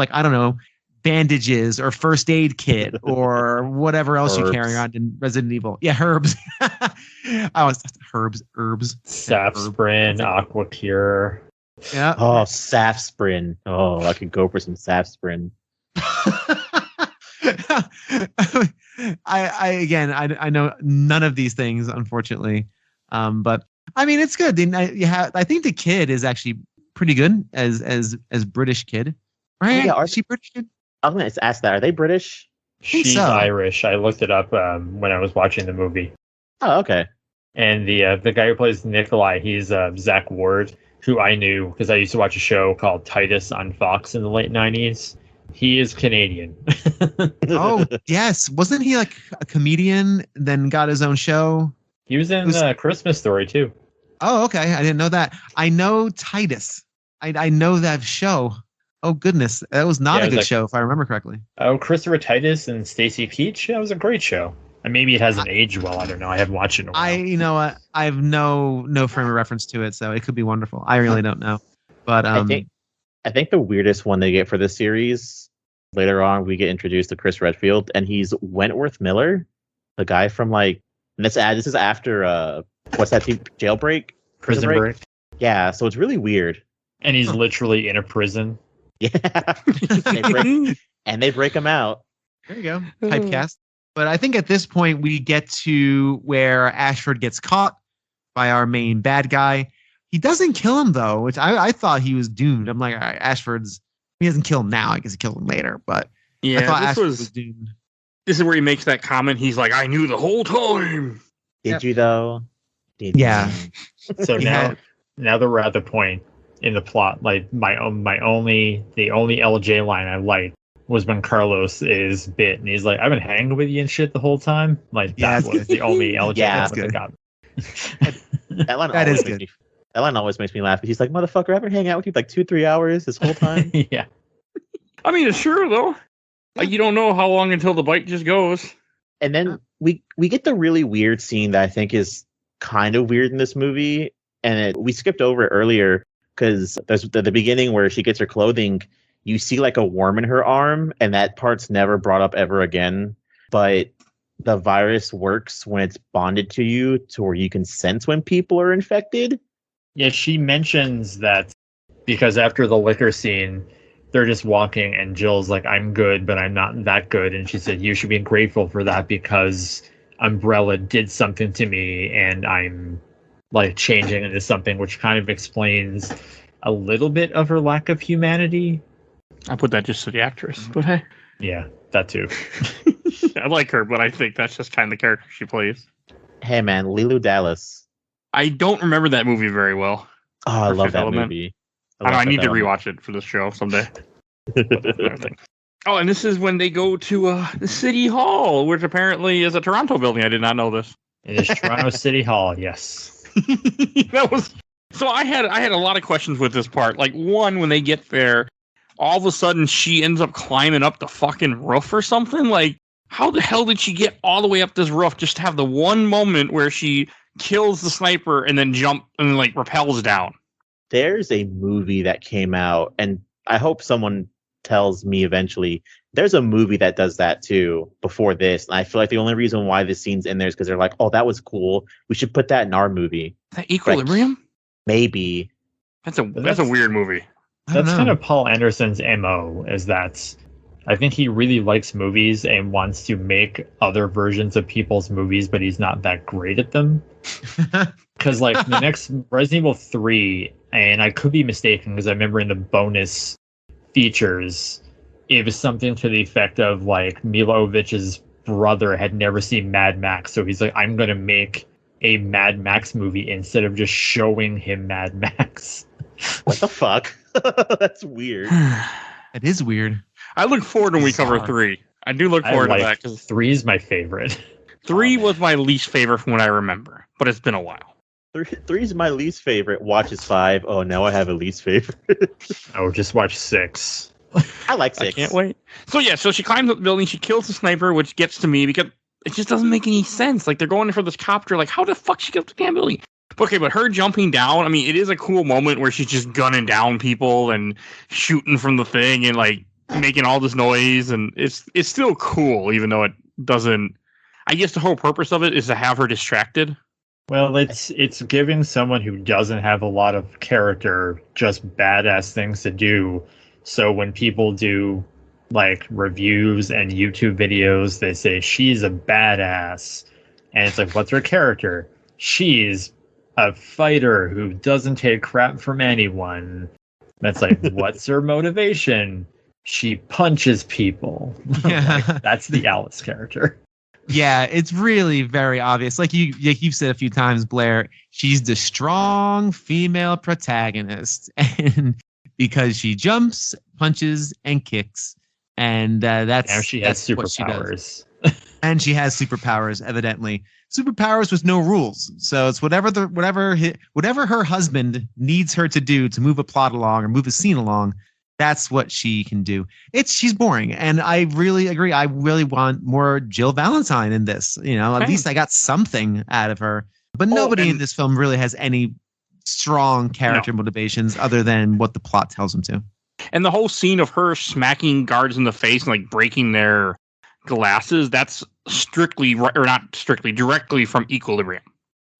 bandages or first aid kit or whatever else you carry on in Resident Evil. Yeah, herbs. Herbs. Safsprin, Aqua Cure. Yeah. Oh, Safsprin. Oh, I could go for some Safsprin. I know none of these things, unfortunately. But I mean, it's good. I think the kid is actually pretty good as British kid, right? Yeah, is she British kid? I'm gonna ask that. Are they British? She's Irish. I looked it up when I was watching the movie. Oh, okay. And the guy who plays Nikolai, he's Zach Ward, who I knew because I used to watch a show called Titus on Fox in the late 90s. He is Canadian. Oh, yes. Wasn't he like a comedian, then got his own show? He was in Christmas Story, too. Oh, okay. I didn't know that. I know Titus. I know that show. Oh, goodness. That was not a good show, if I remember correctly. Oh, Christopher Titus and Stacy Keach? That was a great show. And maybe it hasn't aged well. I don't know. I haven't watched it in a while. You know what? I have no frame of reference to it, so it could be wonderful. I really don't know. But I think the weirdest one they get for this series, later on we get introduced to Chris Redfield, and he's Wentworth Miller, the guy from like, and this is after what's that team? Jailbreak? Prison Break? Yeah, so it's really weird. And he's literally in a prison. Yeah. they break him out. There you go. Typecast. But I think at this point we get to where Ashford gets caught by our main bad guy. He doesn't kill him though, which I thought he was doomed. I'm like, all right, he doesn't kill him now. I guess he killed him later. But yeah, I thought Ashford was doomed. This is where he makes that comment. He's like, I knew the whole time. Did you though? Yeah. So now that we're at the point in the plot, like the only LJ line I liked was when Carlos is bit and he's like, I've been hanging with you and shit the whole time. Like that was the only LJ that got me. That line always makes me laugh. He's like, motherfucker, I've been hanging out with you like 2-3 hours this whole time. Yeah. I mean, it's sure though. Like you don't know how long until the bite just goes. And then we get the really weird scene that I think is kind of weird in this movie. And we skipped over it earlier because there's the beginning where she gets her clothing. You see like a worm in her arm, and that part's never brought up ever again. But the virus works when it's bonded to you to where you can sense when people are infected. Yeah, she mentions that because after the liquor scene, they're just walking and Jill's like, I'm good, but I'm not that good. And she said, you should be grateful for that because Umbrella did something to me and I'm like changing into something, which kind of explains a little bit of her lack of humanity. I put that just to the actress, but hey. Yeah, that too. I like her, but I think that's just kind of the character she plays. Hey man, Leeloo Dallas. I don't remember that movie very well. Oh, I love that movie. I need to rewatch it for this show someday. Oh, and this is when they go to the City Hall, which apparently is a Toronto building. I did not know this. It is Toronto City Hall, yes. That was so. I had a lot of questions with this part. Like one, when they get there, all of a sudden she ends up climbing up the fucking roof or something. Like, how the hell did she get all the way up this roof just to have the one moment where she kills the sniper and then jump and like rappels down? There's a movie that came out, and I hope someone tells me eventually. There's a movie that does that too before this. And I feel like the only reason why this scene's in there is because they're like, oh, that was cool. We should put that in our movie. That Equilibrium? Like, maybe. That's a weird movie. That's kind of Paul Anderson's MO, is that I think he really likes movies and wants to make other versions of people's movies, but he's not that great at them. Because like the next Resident Evil 3, and I could be mistaken because I remember in the bonus features, it was something to the effect of like Mila Jovovich's brother had never seen Mad Max, so he's like, I'm going to make a Mad Max movie instead of just showing him Mad Max. What the fuck? That's weird. It is weird. I look forward when we cover 3. I do look forward to that because 3 is my favorite. 3 was my least favorite from what I remember, but it's been a while. 3 is my least favorite. Watch is 5. Oh, now I have a least favorite. Oh, just watch 6. I like 6. I can't wait. So yeah, so she climbs up the building, she kills the sniper, which gets to me because it just doesn't make any sense. Like they're going for this copter, like how the fuck she get up the damn building? Okay, but her jumping down, I mean, it is a cool moment where she's just gunning down people and shooting from the thing, and like making all this noise, and it's still cool, even though it doesn't. I guess the whole purpose of it is to have her distracted. Well, it's giving someone who doesn't have a lot of character just badass things to do. So when people do like reviews and YouTube videos, they say she's a badass, and it's like, what's her character? She's a fighter who doesn't take crap from anyone. That's like, what's her motivation? She punches people. Yeah. Like, that's the Alice character. Yeah, it's really very obvious. Like you've said a few times, Blair, she's the strong female protagonist, and because she jumps, punches, and kicks, and that's now she has superpowers. She and she has superpowers, evidently. Superpowers with no rules. So it's whatever her husband needs her to do to move a plot along or move a scene along. That's what she can do. She's boring, and I really agree. I really want more Jill Valentine in this. At least I got something out of her. But nobody in this film really has any strong character motivations other than what the plot tells them to. And the whole scene of her smacking guards in the face and like breaking their glasses, that's directly from Equilibrium,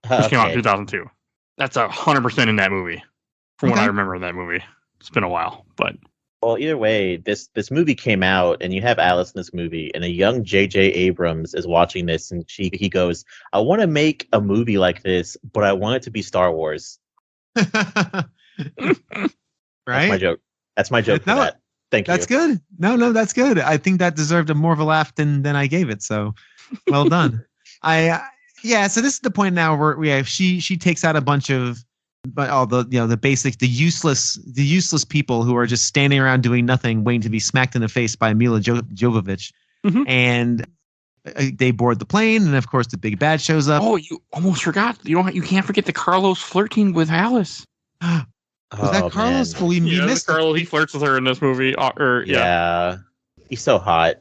which came out in 2002. That's 100% in that movie, from what I remember of that movie. It's been a while, but... Well, either way, this movie came out, and you have Alice in this movie, and a young J.J. Abrams is watching this, and he goes, I want to make a movie like this, but I want it to be Star Wars. Right? That's my joke. That's my joke for that. Thank you. That's good. No, that's good. I think that deserved more of a laugh than I gave it, so well done. So this is the point now where she takes out a bunch of all the basic, the useless people who are just standing around doing nothing, waiting to be smacked in the face by Mila Jovovich. Mm-hmm. And they board the plane, and of course the big bad shows up. Oh, you almost forgot. You can't forget the Carlos flirting with Alice. Was that Carlos? Man. Well, we missed Carlos. He flirts with her in this movie. Yeah. He's so hot.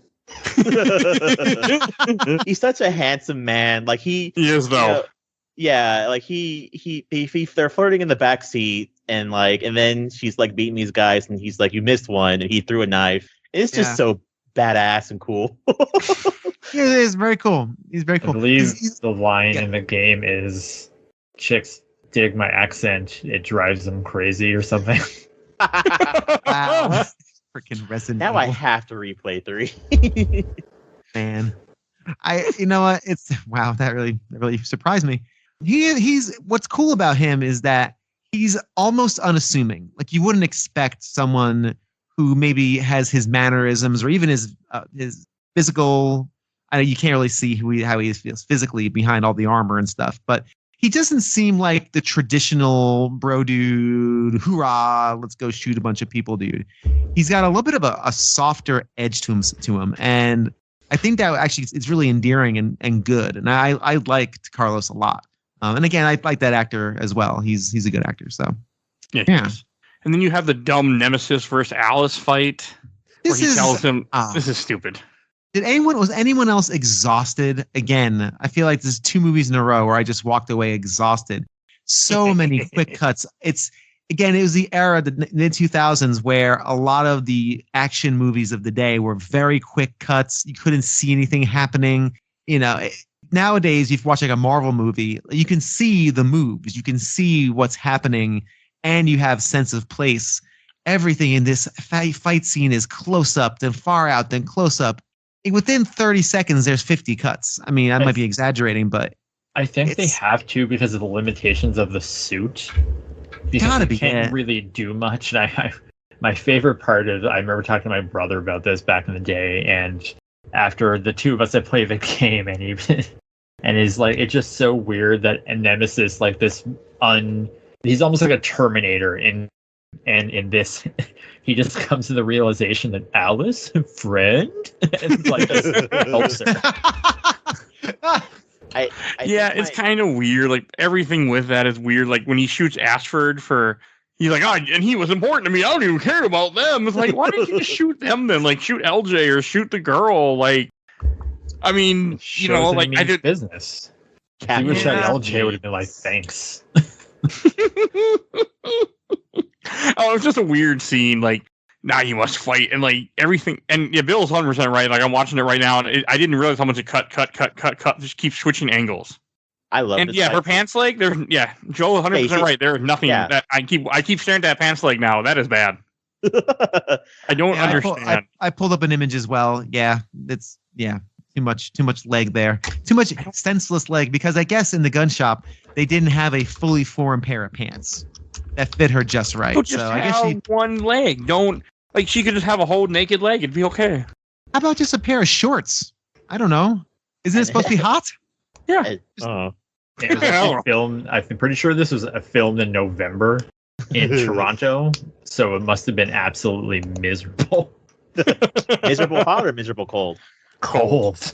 He's such a handsome man. Like he is though. Yeah, like he they're flirting in the back seat, and then she's like beating these guys, and he's like, you missed one, and he threw a knife. It's just so badass and cool. Yeah, it is very cool. He's very cool. I believe the line in the game is, chicks dig my accent, it drives them crazy or something. Wow. Freaking Resident Now Evil. I have to replay 3. Man. You know what? That really surprised me. He's what's cool about him is that he's almost unassuming. Like you wouldn't expect someone who maybe has his mannerisms or even his physical. I know you can't really see how he feels physically behind all the armor and stuff, but he doesn't seem like the traditional bro dude. Hoorah! Let's go shoot a bunch of people, dude. He's got a little bit of a softer edge to him, and I think that actually it's really endearing and good. And I liked Carlos a lot. And again, I like that actor as well. He's a good actor. So yeah. And then you have the dumb Nemesis versus Alice fight where he tells him, "This is stupid." Was anyone else exhausted? Again, I feel like there's 2 movies in a row where I just walked away exhausted. So many quick cuts. It was the era, the mid 2000s, where a lot of the action movies of the day were very quick cuts. You couldn't see anything happening. Nowadays, if you watch like a Marvel movie, you can see the moves, you can see what's happening, and you have sense of place. Everything in this fight scene is close up, then far out, then close up. Within 30 seconds, there's 50 cuts. I mean, I might be exaggerating, but I think they have to because of the limitations of the suit. Because they can't really do much. And my favorite part is, I remember talking to my brother about this back in the day, and after the 2 of us had played the game, and he's like, it's just so weird that a Nemesis, like this, he's almost like a Terminator in this. He just comes to the realization that Alice, friend, and like helps her. It's kind of weird. Like everything with that is weird. Like when he shoots Ashford he's like, and he was important to me. I don't even care about them. It's like, why didn't you just shoot them then? Like shoot LJ or shoot the girl. Like, I mean, I did business. If he would shot LJ, would have been like, thanks. Oh, it's just a weird scene. Like now you must fight, and like everything. And yeah, Bill's 100% right. Like I'm watching it right now, and I didn't realize how much it cut. Just keep switching angles. I love and this yeah, fight. her pants leg. There's Joel 100% right. There is nothing that I keep staring at that pants leg now. That is bad. I don't understand. I pulled up an image as well. Yeah, it's too much leg there. Too much senseless leg, because I guess in the gun shop they didn't have a fully formed pair of pants that fit her just right. So I guess one leg. Don't she could just have a whole naked leg. It'd be okay. How about just a pair of shorts? I don't know. Isn't it supposed to be hot? Yeah. It was actually filmed. I'm pretty sure this was filmed in November in Toronto, so it must have been absolutely miserable. Miserable hot or miserable cold? Cold.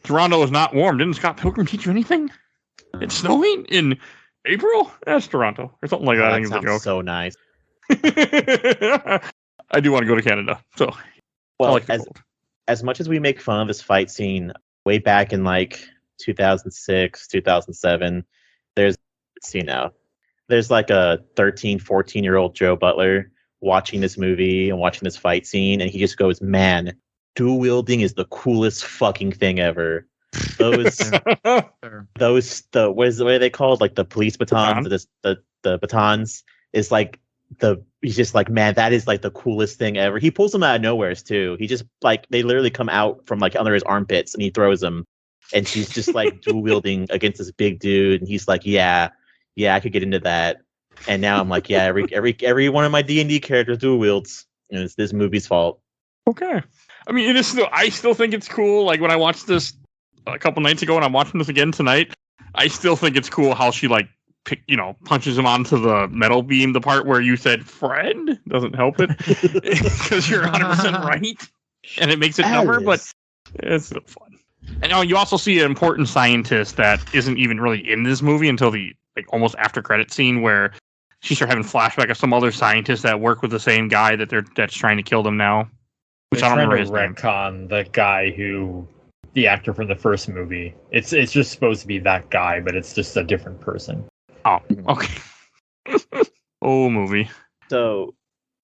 Toronto is not warm. Didn't Scott Pilgrim teach you anything? It's snowing in April? That's Toronto or something like that. I think That sounds so nice. I do want to go to Canada. So, well, as much as we make fun of this fight scene way back in like 2006, 2007, there's like a 13, 14-year-old Joe Butler watching this movie and watching this fight scene, and he just goes, "Man, dual wielding is the coolest fucking thing ever." What are they called? Like the police batons, the batons is like he's just like, man, that is like the coolest thing ever. He pulls them out of nowhere too. He just like, they literally come out from like under his armpits and he throws them, and she's just like dual wielding against this big dude, and he's like, yeah, I could get into that. And now I'm like, yeah, every one of my D&D characters dual wields, and it's this movie's fault. Okay. I mean, it is still. I still think it's cool. Like when I watched this a couple nights ago, and I'm watching this again tonight, I still think it's cool how she like punches him onto the metal beam. The part where you said "friend" doesn't help it because you're 100% right, and it makes it number. But it's still fun. And you also see an important scientist that isn't even really in this movie until the almost after credit scene where she starts having flashback of some other scientists that work with the same guy that's trying to kill them now. Which I don't remember his name. Retcon the guy who, the actor from the first movie. It's just supposed to be that guy, but it's just a different person. Oh, okay. Movie. So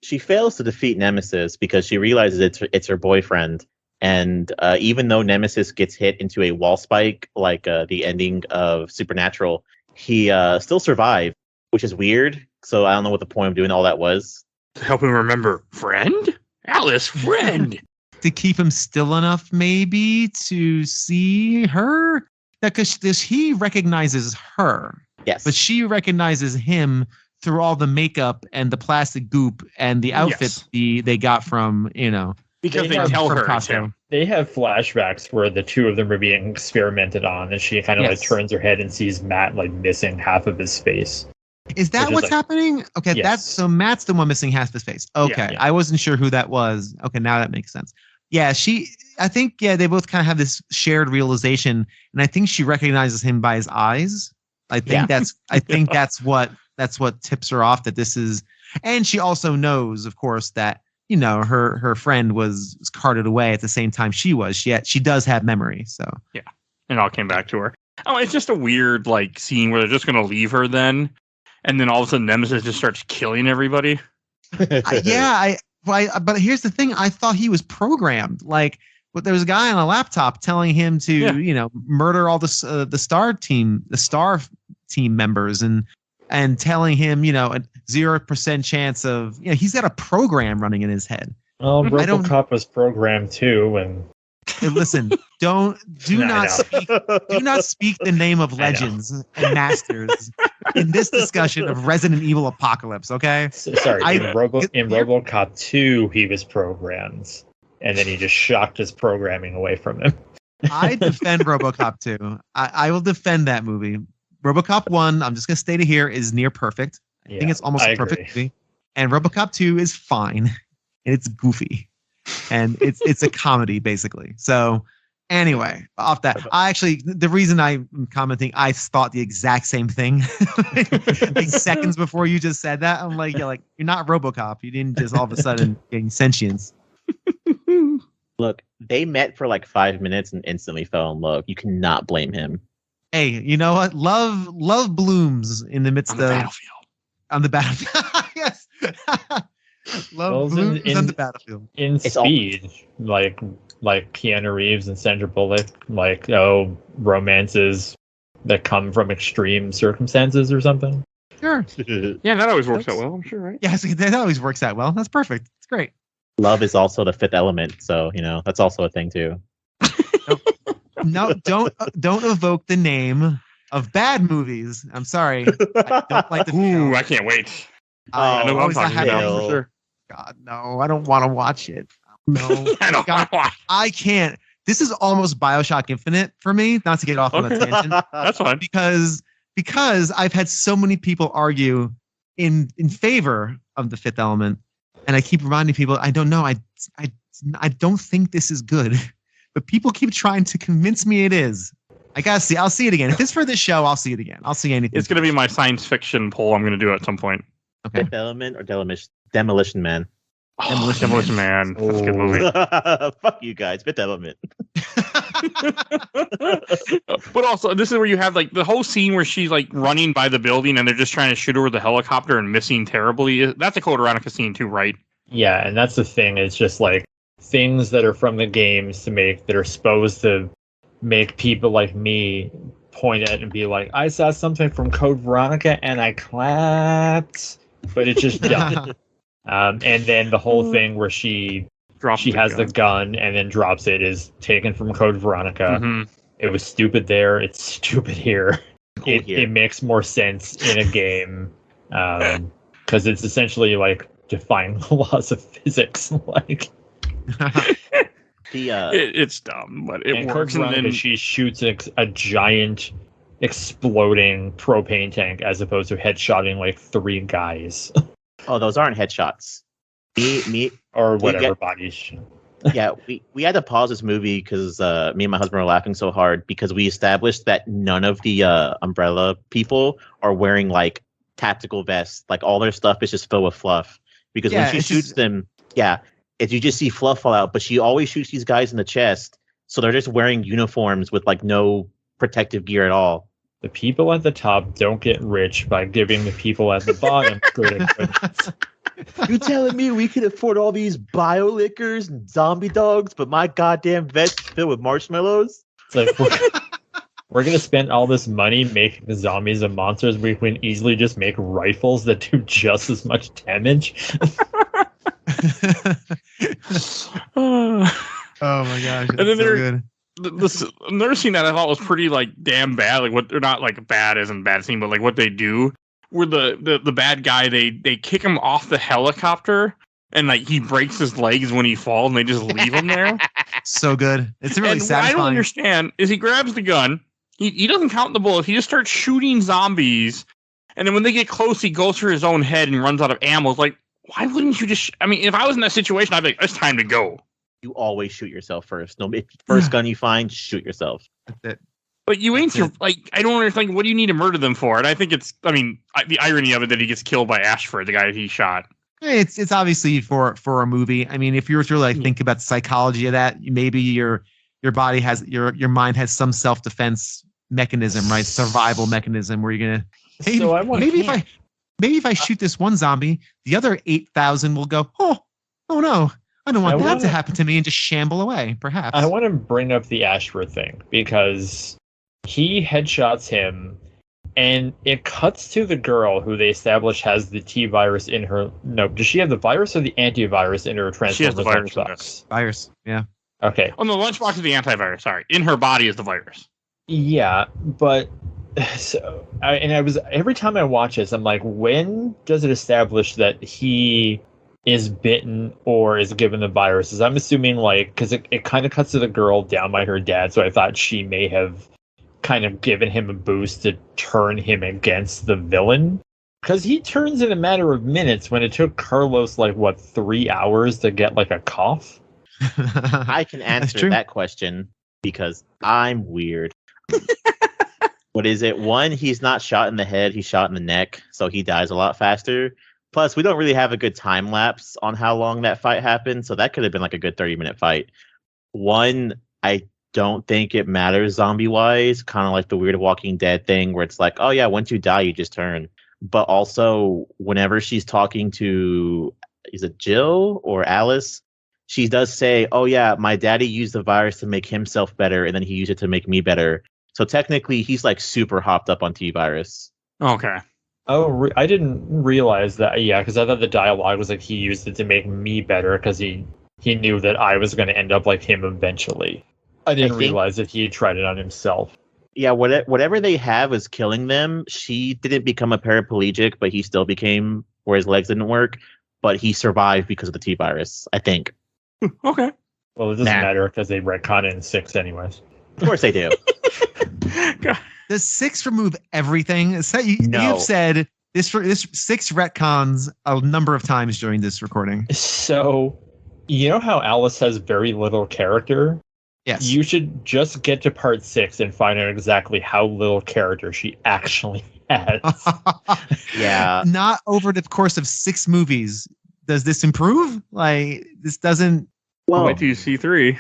she fails to defeat Nemesis because she realizes it's her boyfriend, and even though Nemesis gets hit into a wall spike like the ending of Supernatural, he still survived, which is weird. So I don't know what the point of doing all that was. To help him remember, friend? Alice, friend. To keep him still enough, maybe, to see her? Because he recognizes her. Yes. But she recognizes him through all the makeup and the plastic goop and the outfits they got from, because they tell her Costco. They have flashbacks where the two of them are being experimented on, and she kind of like turns her head and sees Matt like missing half of his face. Is that what's happening? Okay, yes. so Matt's the one missing half his face. Okay, I wasn't sure who that was. Okay, now that makes sense. Yeah, I think they both kind of have this shared realization, and I think she recognizes him by his eyes. I think that's what tips her off that this is, and she also knows, of course, that her friend was carted away at the same time she was. She does have memory, so yeah, and it all came back to her. Oh, it's just a weird scene where they're just gonna leave her then. And then all of a sudden, Nemesis just starts killing everybody. But here's the thing: I thought he was programmed. But there was a guy on a laptop telling him to, murder all the star team members, and telling him, a 0% chance of, he's got a program running in his head. Well, RoboCop was programmed too, and. Listen, do not speak the name of legends and masters in this discussion of Resident Evil Apocalypse, okay? Sorry, in RoboCop 2, he was programmed, and then he just shocked his programming away from him. I defend RoboCop 2. I will defend that movie. RoboCop 1, I'm just going to state it here, is near perfect. I think it's almost a perfect movie. And RoboCop 2 is fine, and it's goofy. And it's a comedy, basically. So anyway, off that, the reason I'm commenting, I thought the exact same thing. Seconds before you just said that, I'm like, you're not RoboCop. You didn't just all of a sudden gain sentience. Look, they met for 5 minutes and instantly fell in love. You cannot blame him. Hey, you know what? Love blooms in the midst of battlefield. On the battlefield. Yes. Love blues on the battlefield. In Speed, like Keanu Reeves and Sandra Bullock, romances that come from extreme circumstances or something. Sure. Yeah, that always works out well, I'm sure, right? Yeah, that always works out well. That's perfect. It's great. Love is also the fifth element, so that's also a thing too. No, don't evoke the name of bad movies. I'm sorry. I don't like the Ooh, I can't wait. I know what I'm talking about for sure. God, no, I don't want to watch it. No, I don't want to watch. I can't. This is almost BioShock Infinite for me. Not to get off on a tangent. That's fine. Because I've had so many people argue in favor of the fifth element, and I keep reminding people, I don't know, I don't think this is good, but people keep trying to convince me it is. I gotta see. I'll see it again. If it's for this show, I'll see it again. I'll see anything. It's gonna be my science fiction poll. I'm gonna do at some point. Okay. Fifth Element or Demolition Man? Demolition Man. That's a good movie. Fuck you guys. Fifth Element. But also, this is where you have the whole scene where she's running by the building and they're just trying to shoot her with the helicopter and missing terribly. That's a Code Veronica scene too, right? Yeah, and that's the thing. It's just things that are from the games that are supposed to make people like me point at it and be like, I saw something from Code Veronica and I clapped, but it's just dumb. And then the whole thing where she has the gun and then drops it is taken from Code Veronica. Mm-hmm. It was stupid there. It's stupid here. It makes more sense in a game because it's essentially defying the laws of physics. It's dumb, but it works. And then she shoots a giant exploding propane tank as opposed to headshotting 3 guys. Oh, those aren't headshots. Me or whatever bodies. Yeah, we had to pause this movie because me and my husband were laughing so hard because we established that none of the Umbrella people are wearing tactical vests. All their stuff is just filled with fluff. Because when she shoots them, if you just see fluff fall out, but she always shoots these guys in the chest, so they're just wearing uniforms with no protective gear at all. The people at the top don't get rich by giving the people at the bottom good equipment. You telling me we can afford all these bio liquors and zombie dogs, but my goddamn vest filled with marshmallows? It's we're gonna spend all this money making the zombies and monsters. We can easily just make rifles that do just as much damage. Oh my gosh! And then so good. Another scene that I thought was pretty damn bad. What they're not bad isn't bad scene, but what they do, where the bad guy they kick him off the helicopter and he breaks his legs when he falls and they just leave him there. So good. It's really satisfying. What I don't understand is he grabs the gun. He doesn't count the bullets. He just starts shooting zombies, and then when they get close, he goes for his own head and runs out of ammo. It's why wouldn't you just? If I was in that situation, I'd be it's time to go. You always shoot yourself first. No, first gun you find, shoot yourself. That's it. But you ain't I don't understand. What do you need to murder them for? And I think it's. The irony of it that he gets killed by Ashford, the guy he shot. It's obviously for a movie. If you were to think about the psychology of that, maybe your body has your mind has some self-defense mechanism, right? Survival mechanism where you're gonna maybe if I shoot this one zombie, the other 8,000 will go, oh no, I don't want that to happen to me, and just shamble away. Perhaps I want to bring up the Ashford thing because he headshots him. And it cuts to the girl who they establish has the T virus in her. No, does she have the virus or the antivirus in her Transformers? She has the virus. Lunchbox? Virus, yeah. Okay. Oh, no, the lunchbox is the antivirus. Sorry, in her body is the virus. Yeah, but every time I watch this, I'm like, when does it establish that he is bitten or is given the viruses? I'm assuming because it kind of cuts to the girl down by her dad, so I thought she may have kind of given him a boost to turn him against the villain, because he turns in a matter of minutes when it took Carlos 3 hours to get a cough. I can answer that question because I'm weird. What is it? One, he's not shot in the head, he's shot in the neck, so he dies a lot faster. Plus, we don't really have a good time lapse on how long that fight happened, so that could have been a good 30-minute fight. One, I don't think it matters zombie-wise, kind of like the Weird Walking Dead thing where it's oh yeah, once you die, you just turn. But also, whenever she's talking to is it Jill or Alice? She does say, "Oh yeah, my daddy used the virus to make himself better, and then he used it to make me better." So technically, he's like super hopped up on T-virus. Okay. Oh, I didn't realize that. Yeah, because I thought the dialogue was like he used it to make me better because he knew that I was going to end up like him eventually. I didn't realize that he had tried it on himself. Yeah, whatever they have is killing them. She didn't become a paraplegic, but he still became where his legs didn't work. But he survived because of the T-virus, I think. Okay. Well, it doesn't matter because they retcon it in 6 anyways. Of course they do. Does 6 remove everything? No. You've said this 6 retcons a number of times during this recording. So, you know how Alice has very little character? Yes. You should just get to part 6 and find out exactly how little character she actually has. Yeah. Not over the course of 6 movies. Does this improve? Like, this doesn't... Well, wait till you see 3.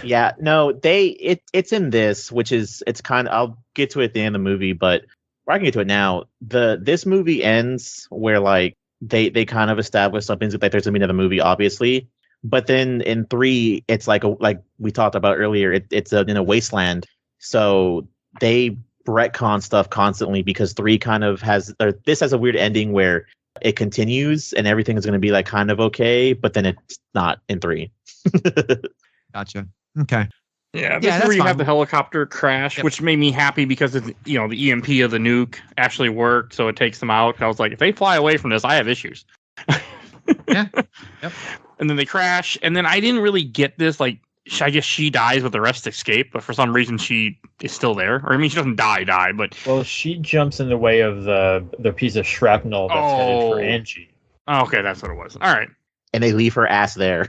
Yeah, no, it's in this, which is, it's kind of, I'll get to it at the end of the movie, but I can get to it now. This movie ends where like they kind of establish something like there's gonna be another movie, obviously, but then in 3, it's like we talked about earlier, it's in a wasteland, so they retcon stuff constantly because 3 kind of this has a weird ending where it continues and everything is going to be like kind of okay, but then it's not in 3. Gotcha. Okay. Yeah, this is where you have the helicopter crash, which made me happy because the EMP of the nuke actually worked, so it takes them out. I was like, if they fly away from this, I have issues. Yeah. Yep. And then they crash, and then I didn't really get this. Like, I guess she dies, but the rest escape. But for some reason, she is still there. Or I mean, she doesn't die, but well, she jumps in the way of the piece of shrapnel that's headed for Angie. Okay, that's what it was. All right. And they leave her ass there.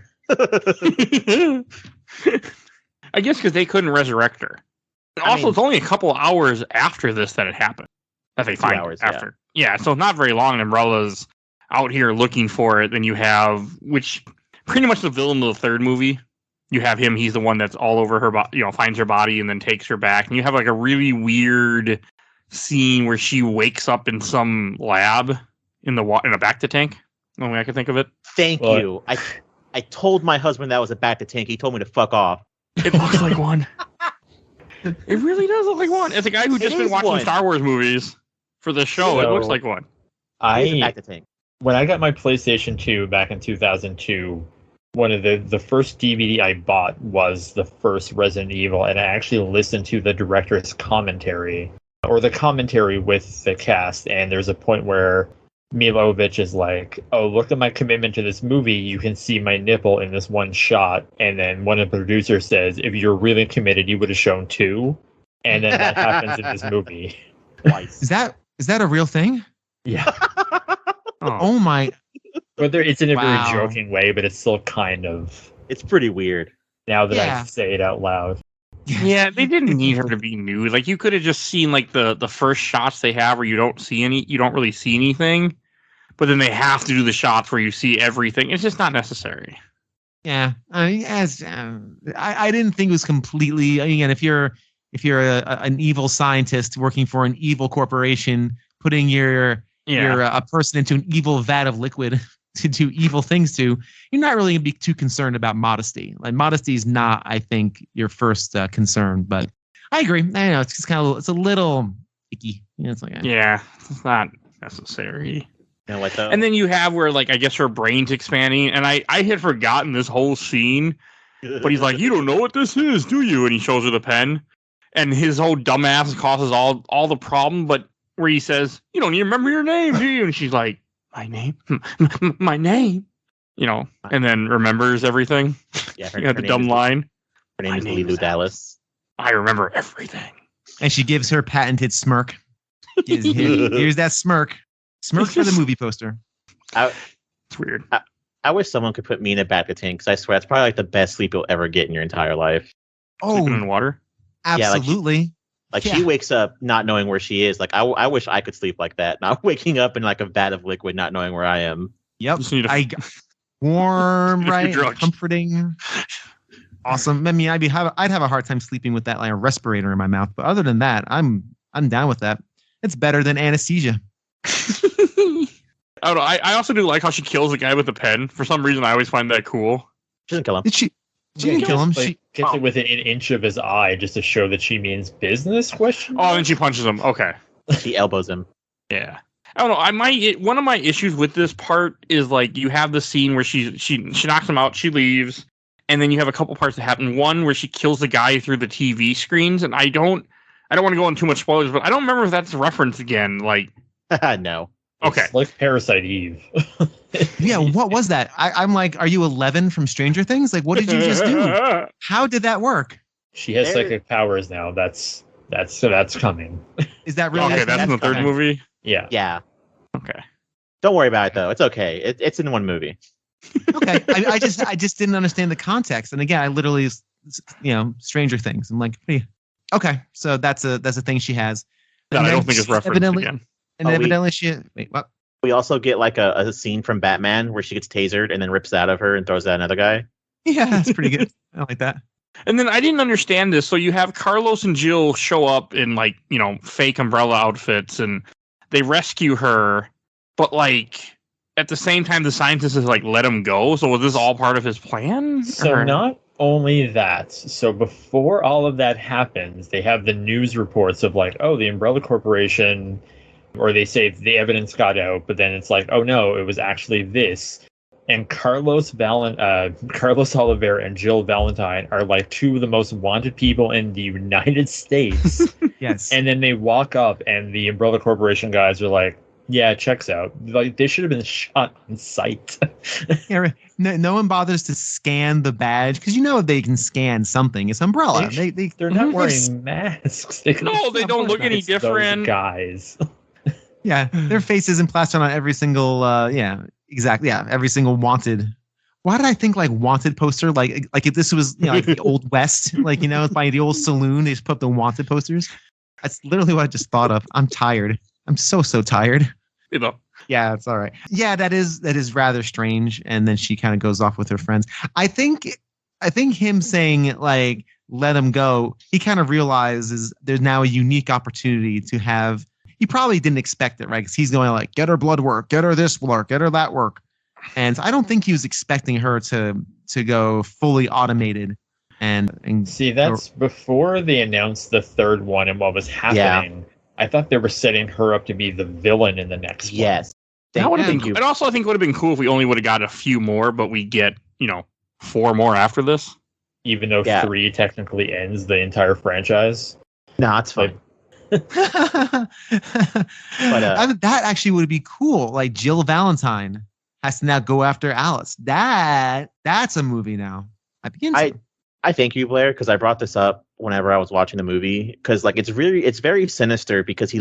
I guess because they couldn't resurrect her. And also, it's only a couple hours after this that it happened. That they find hours, after. Yeah, so it's not very long. Umbrella's out here looking for it. Then you have, which pretty much the villain of the 3rd movie. You have him. He's the one that's all over her body, finds her body and then takes her back. And you have like a really weird scene where she wakes up in some lab in a Bacta tank. Only way I can think of it. Thank you. I told my husband that was a Bacta tank. He told me to fuck off. It looks like one. It really does look like one. As a guy who just been watching Star Wars movies for the show, it looks like one. Bacta tank. When I got my PlayStation 2 back in 2002, one of the first DVD I bought was the first Resident Evil, and I actually listened to the director's commentary, or the commentary with the cast, and there's a point where Milovich is like, "Oh, look at my commitment to this movie. You can see my nipple in this one shot." And then one of the producers says, "If you're really committed, you would have shown 2." And then that happens in this movie twice. Is that a real thing? Yeah. Oh my. But it's in a very joking way, but it's still kind of... It's pretty weird. Now that I say it out loud. Yeah, they didn't need her to be nude. Like, you could have just seen like the first shots they have where you don't really see anything, but then they have to do the shots where you see everything. It's just not necessary. Yeah, I didn't think it was completely. Again, if you're an evil scientist working for an evil corporation, putting your a person into an evil vat of liquid to do evil things to, you're not really gonna be too concerned about modesty. Like, modesty is not, I think, your first concern. But I agree. I know it's just it's a little icky. It's like it's not necessary. You know what though? And then you have where, like, I guess her brain's expanding, and I had forgotten this whole scene. But he's like, "You don't know what this is, do you?" And he shows her the pen, and his whole dumbass causes all the problem. But where he says, "You don't even remember your name, do you?" And she's like, "My name, my name," and then remembers everything. Yeah, the dumb line. Her name is Lulu Dallas. I remember everything. And she gives her patented smirk. Here's that smirk. Smirk for the movie poster. It's weird. I wish someone could put me in a Bacta tank, because I swear it's probably like the best sleep you'll ever get in your entire life. Sleeping in water? Absolutely. She wakes up not knowing where she is. Like, I wish I could sleep like that. Not waking up in like a vat of liquid, not knowing where I am. Yep. Warm, right? Comforting. Awesome. I mean, I'd have a hard time sleeping with that, like, a respirator in my mouth. But other than that, I'm down with that. It's better than anesthesia. I don't know. I also do like how she kills a guy with a pen. For some reason, I always find that cool. She doesn't kill him. Did she? She didn't kill him. She gets it within an inch of his eye just to show that she means business. Question. Oh, and she punches him. Okay. She elbows him. Yeah. I don't know. One of my issues with this part is like you have the scene where she knocks him out, she leaves, and then you have a couple parts that happen. One where she kills the guy through the TV screens, and I don't want to go into too much spoilers, but I don't remember if that's referenced again. Like, no. Okay. It's like Parasite Eve. Yeah, what was that? I'm like, are you 11 from Stranger Things? Like, what did you just do? How did that work? She has psychic powers now. That's coming. Is that really? Okay, that's in the third movie. Yeah. Yeah. Okay. Don't worry about it though. It's okay. It's in one movie. Okay. I just didn't understand the context. And again, I literally, Stranger Things. I'm like, hey. Okay, so that's a thing she has. That I don't think it's referenced again. And evidently she. Wait, what? We also get like a scene from Batman where she gets tasered and then rips out of her and throws at another guy. Yeah, that's pretty good. I like that. And then I didn't understand this. So you have Carlos and Jill show up in like, fake umbrella outfits and they rescue her. But like at the same time, the scientist is like, let him go. So was this all part of his plan? So not only that. So before all of that happens, they have the news reports of like, oh, the Umbrella Corporation, or they say the evidence got out, but then it's like, oh no, it was actually this. And Carlos Oliver and Jill Valentine are like two of the most wanted people in the United States. Yes. And then they walk up and the Umbrella Corporation guys are like, yeah, it checks out. Like they should have been shot on sight. Yeah, no one bothers to scan the badge because they can scan something. It's Umbrella. They're not wearing masks. They don't look any different. Those guys. Yeah, their face isn't plastered on every single. Exactly. Yeah, every single wanted. Why did I think like wanted poster? Like if this was like the old West, like by the old saloon, they just put up the wanted posters. That's literally what I just thought of. I'm tired. I'm so tired. Yeah, it's all right. Yeah, that is rather strange. And then she kind of goes off with her friends. I think him saying like let him go, he kind of realizes there's now a unique opportunity to have. He probably didn't expect it, right? Because he's going like, get her blood work, get her this work, get her that work. And I don't think he was expecting her to go fully automated. And see, that's before they announced the third one and what was happening. Yeah. I thought they were setting her up to be the villain in the next one. Yes. That would have been cool. And also I think it would have been cool if we only would have got a few more, but we get, 4 more after this. Even though 3 technically ends the entire franchise. No, it's fine. But that actually would be cool. Like Jill Valentine has to now go after Alice. That's a movie now. I thank you, Blair, because I brought this up whenever I was watching the movie because like it's very sinister because he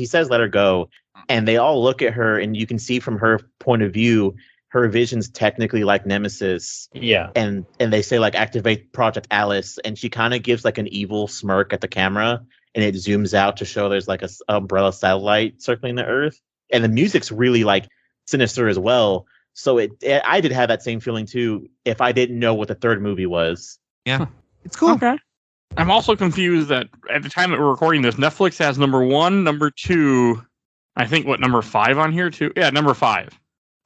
says let her go and they all look at her and you can see from her point of view her vision's technically like Nemesis. Yeah. And they say like activate Project Alice and she kind of gives like an evil smirk at the camera. And it zooms out to show there's like a umbrella satellite circling the Earth, and the music's really like sinister as well. So I did have that same feeling too. If I didn't know what the third movie was, yeah, it's cool. Okay. I'm also confused that at the time that we're recording this, Netflix has number 1, number 2. I think number 5 on here too. Yeah, number 5.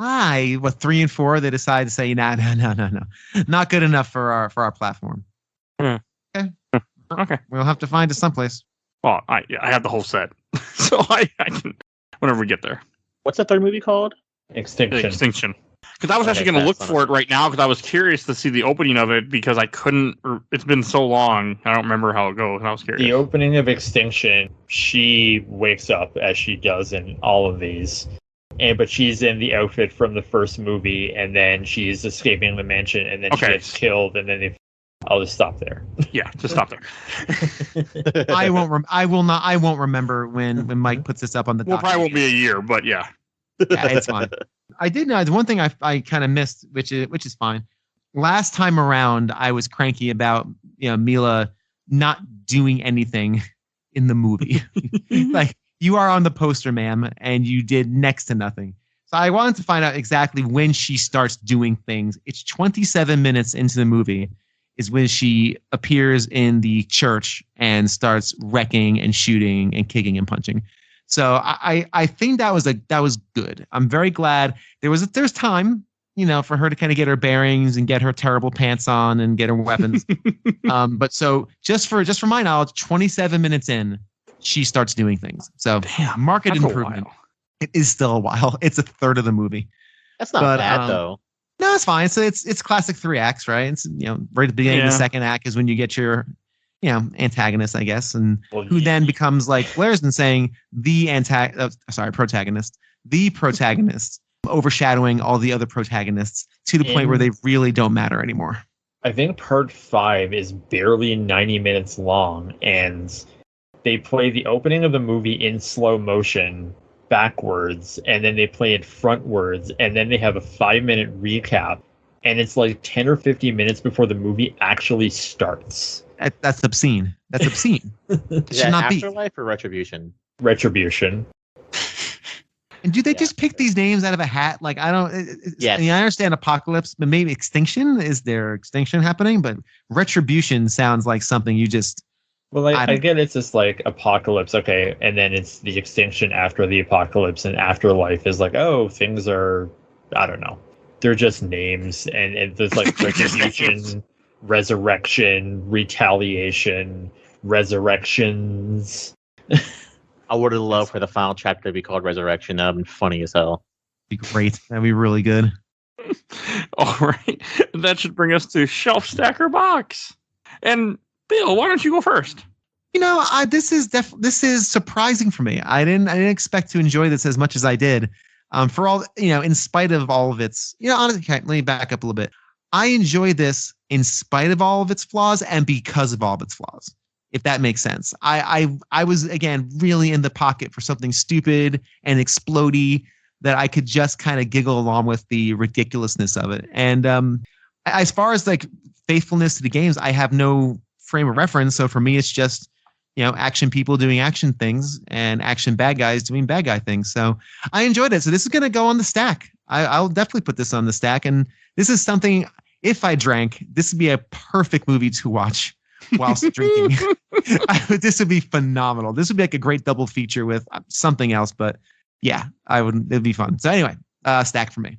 3 and 4? They decide to say no, not good enough for our platform. Okay. Okay, we'll have to find it someplace. Well, I have the whole set, so I can whenever we get there. What's the third movie called? Extinction. Because I was actually going to look for it right now because I was curious to see the opening of it because I couldn't. It's been so long, I don't remember how it goes, and I was curious. The opening of Extinction, she wakes up as she does in all of these, but she's in the outfit from the first movie, and then she's escaping the mansion, and then she gets killed, and then I'll just stop there. Yeah, just stop there. I won't remember when Mike puts this up on the. Well, probably won't be a year, but yeah. Yeah, it's fine. I did know one thing I kind of missed, which is fine. Last time around, I was cranky about Mila not doing anything in the movie. Like you are on the poster, ma'am, and you did next to nothing. So I wanted to find out exactly when she starts doing things. It's 27 minutes into the movie. Is when she appears in the church and starts wrecking and shooting and kicking and punching. So I think that was good. I'm very glad there's time, for her to kind of get her bearings and get her terrible pants on and get her weapons. But so just for my knowledge, 27 minutes in, she starts doing things. So market improvement. It is still a while. It's a third of the movie. That's not bad though. No, it's fine. So it's classic 3 acts, right? It's right at the beginning of the second act is when you get your antagonist, I guess, and who then becomes, like Blair's been saying, protagonist, the protagonist, overshadowing all the other protagonists to the point where they really don't matter anymore. I think part 5 is barely 90 minutes long, and they play the opening of the movie in slow motion backwards, and then they play it frontwards, and then they have a 5-minute recap, and it's like 10 or 15 minutes before the movie actually starts. That's obscene. That's obscene. Is that Afterlife or Retribution? Retribution. And do they just pick these names out of a hat? Like, I don't. Yes. I understand Apocalypse, but maybe Extinction. Is there Extinction happening? But Retribution sounds like something you just. Well, I get it's just like Apocalypse, okay, and then it's the extinction after the apocalypse, and Afterlife is like, oh, things are, I don't know, they're just names, and there's like Retribution, Resurrection, Retaliation, Resurrections. I would have loved for the final chapter to be called Resurrection. That would have been funny as hell. Be great. That'd be really good. All right, that should bring us to Shelf Stacker Box. And Bill, why don't you go first? This is surprising for me. I didn't expect to enjoy this as much as I did. For all, in spite of all of its, honestly, let me back up a little bit. I enjoy this in spite of all of its flaws and because of all of its flaws, if that makes sense. I was, again, really in the pocket for something stupid and explodey that I could just kind of giggle along with the ridiculousness of it. And as far as like faithfulness to the games, I have no frame of reference. So for me, it's just, action people doing action things and action bad guys doing bad guy things. So I enjoyed it. So this is going to go on the stack. I'll definitely put this on the stack. And this is something, if I drank, this would be a perfect movie to watch whilst drinking. This would be phenomenal. This would be like a great double feature with something else. But yeah, it'd be fun. So anyway, stack for me.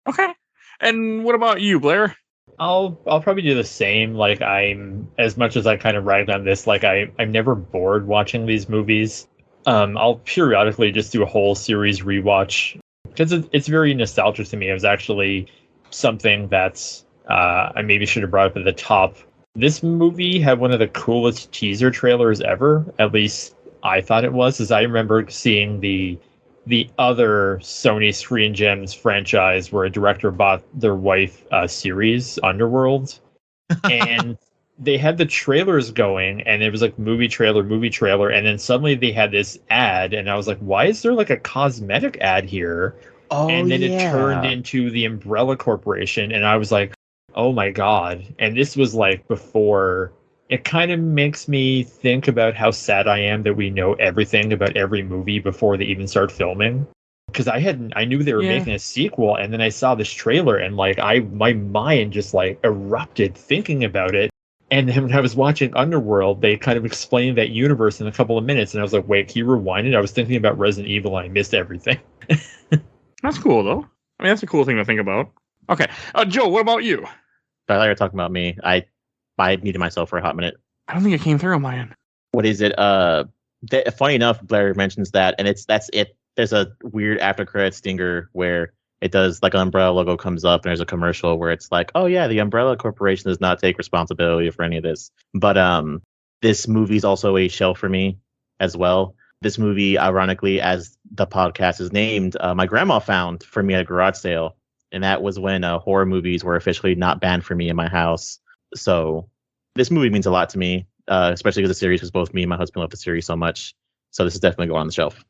Okay. And what about you, Blair? I'll probably do the same. Like, I'm, as much as I kind of ragged on this, like I'm never bored watching these movies. I'll periodically just do a whole series rewatch because it's very nostalgic to me. It was actually something that's I maybe should have brought up at the top. This movie had one of the coolest teaser trailers ever. At least I thought it was, as I remember seeing the other Sony Screen Gems franchise where a director bought their wife series, Underworld. And they had the trailers going, and it was like movie trailer. And then suddenly they had this ad, and I was like, why is there like a cosmetic ad here? Oh, and then it turned into the Umbrella Corporation, and I was like, oh my God. And this was like before. It kind of makes me think about how sad I am that we know everything about every movie before they even start filming. Because I knew they were making a sequel, and then I saw this trailer, and like my mind just like erupted thinking about it. And then when I was watching Underworld, they kind of explained that universe in a couple of minutes, and I was like, wait, can you rewind it? I was thinking about Resident Evil, and I missed everything. That's cool, though. I mean, that's a cool thing to think about. Okay, Joe, what about you? I thought you were talking about me. I muted myself for a hot minute. I don't think it came through on my end. What is it? Funny enough, Blair mentions that, and that's it. There's a weird after credit stinger where it does like an Umbrella logo comes up, and there's a commercial where it's like, oh yeah, the Umbrella Corporation does not take responsibility for any of this. But this movie's also a shell for me as well. This movie, ironically, as the podcast is named, my grandma found for me at a garage sale, and that was when horror movies were officially not banned for me in my house. So this movie means a lot to me, especially because the series was both me and my husband love the series so much. So this is definitely going on the shelf.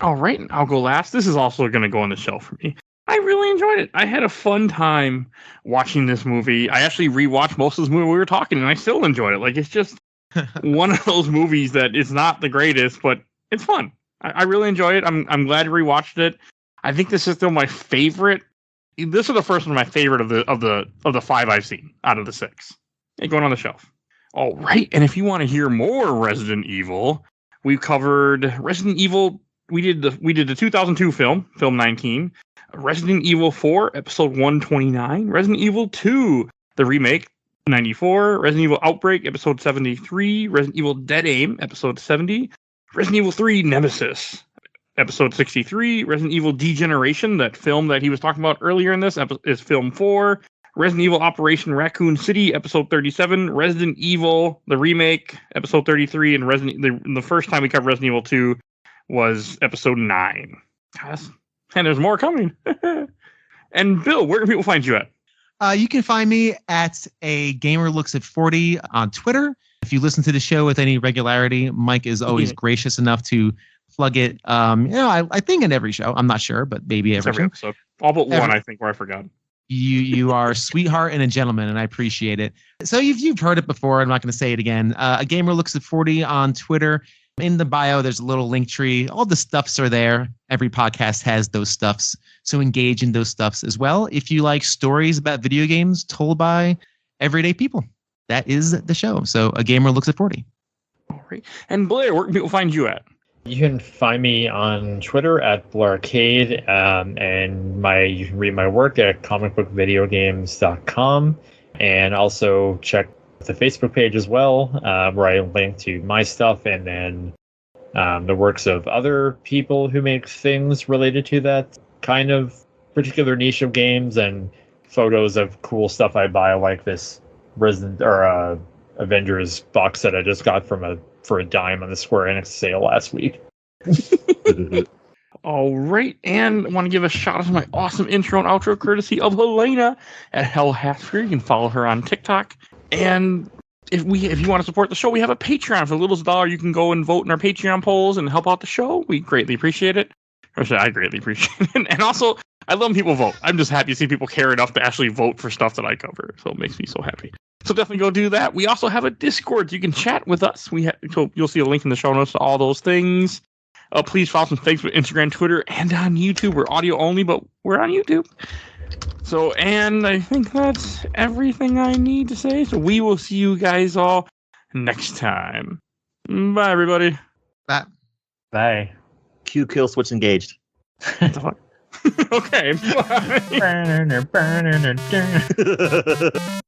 All right, I'll go last. This is also going to go on the shelf for me. I really enjoyed it. I had a fun time watching this movie. I actually rewatched most of this movie we were talking, and I still enjoyed it. Like, it's just one of those movies that is not the greatest, but it's fun. I really enjoy it. I'm glad to rewatched it. I think this is still my favorite. This is the first one of my favorite of the 5 I've seen out of the 6. Going on the shelf. All right, and if you want to hear more Resident Evil, we've covered Resident Evil we did the 2002 film 19, Resident Evil 4, episode 129, Resident Evil 2, the remake, 94, Resident Evil Outbreak, episode 73, Resident Evil Dead Aim, episode 70, Resident Evil 3 Nemesis, episode 63, Resident Evil Degeneration, that film that he was talking about earlier in this is film 4, Resident Evil Operation Raccoon City, episode 37, Resident Evil, the remake, episode 33, and the first time we covered Resident Evil 2 was episode 9. And there's more coming. And Bill, where can people find you at? You can find me at A Gamer Looks at 40 on Twitter. If you listen to the show with any regularity, Mike is always gracious enough to plug it. I think in every show. I'm not sure, but maybe every show. Episode. All but one, I think, where I forgot. You are a sweetheart and a gentleman, and I appreciate it. So you've heard it before. I'm not going to say it again. A Gamer Looks at 40 on Twitter. In the bio, there's a little link tree. All the stuffs are there. Every podcast has those stuffs. So engage in those stuffs as well. If you like stories about video games told by everyday people, that is the show. So A Gamer Looks at 40. All right. And Blair, where can people find you at? You can find me on Twitter at Blaircade, and you can read my work at comicbookvideogames.com, and also check the Facebook page as well, where I link to my stuff and then the works of other people who make things related to that kind of particular niche of games, and photos of cool stuff I buy, like this Avengers box set I just got for a dime on the Square Enix sale last week. All right, and I want to give a shout out to my awesome intro and outro courtesy of Helena at Hell Hatsker. You can follow her on TikTok. And if you want to support the show, we have a Patreon. For the littlest dollar, you can go and vote in our Patreon polls and help out the show. We greatly appreciate it. Or I greatly appreciate it. And also, I love when people vote. I'm just happy to see people care enough to actually vote for stuff that I cover. So it makes me so happy. So definitely go do that. We also have a Discord. You can chat with us. So you'll see a link in the show notes to all those things. Please follow us on Facebook, Instagram, Twitter, and on YouTube. We're audio only, but we're on YouTube. So, and I think that's everything I need to say. So we will see you guys all next time. Bye, everybody. Bye. Bye. Q kill switch engaged. What the fuck? Okay. Bye.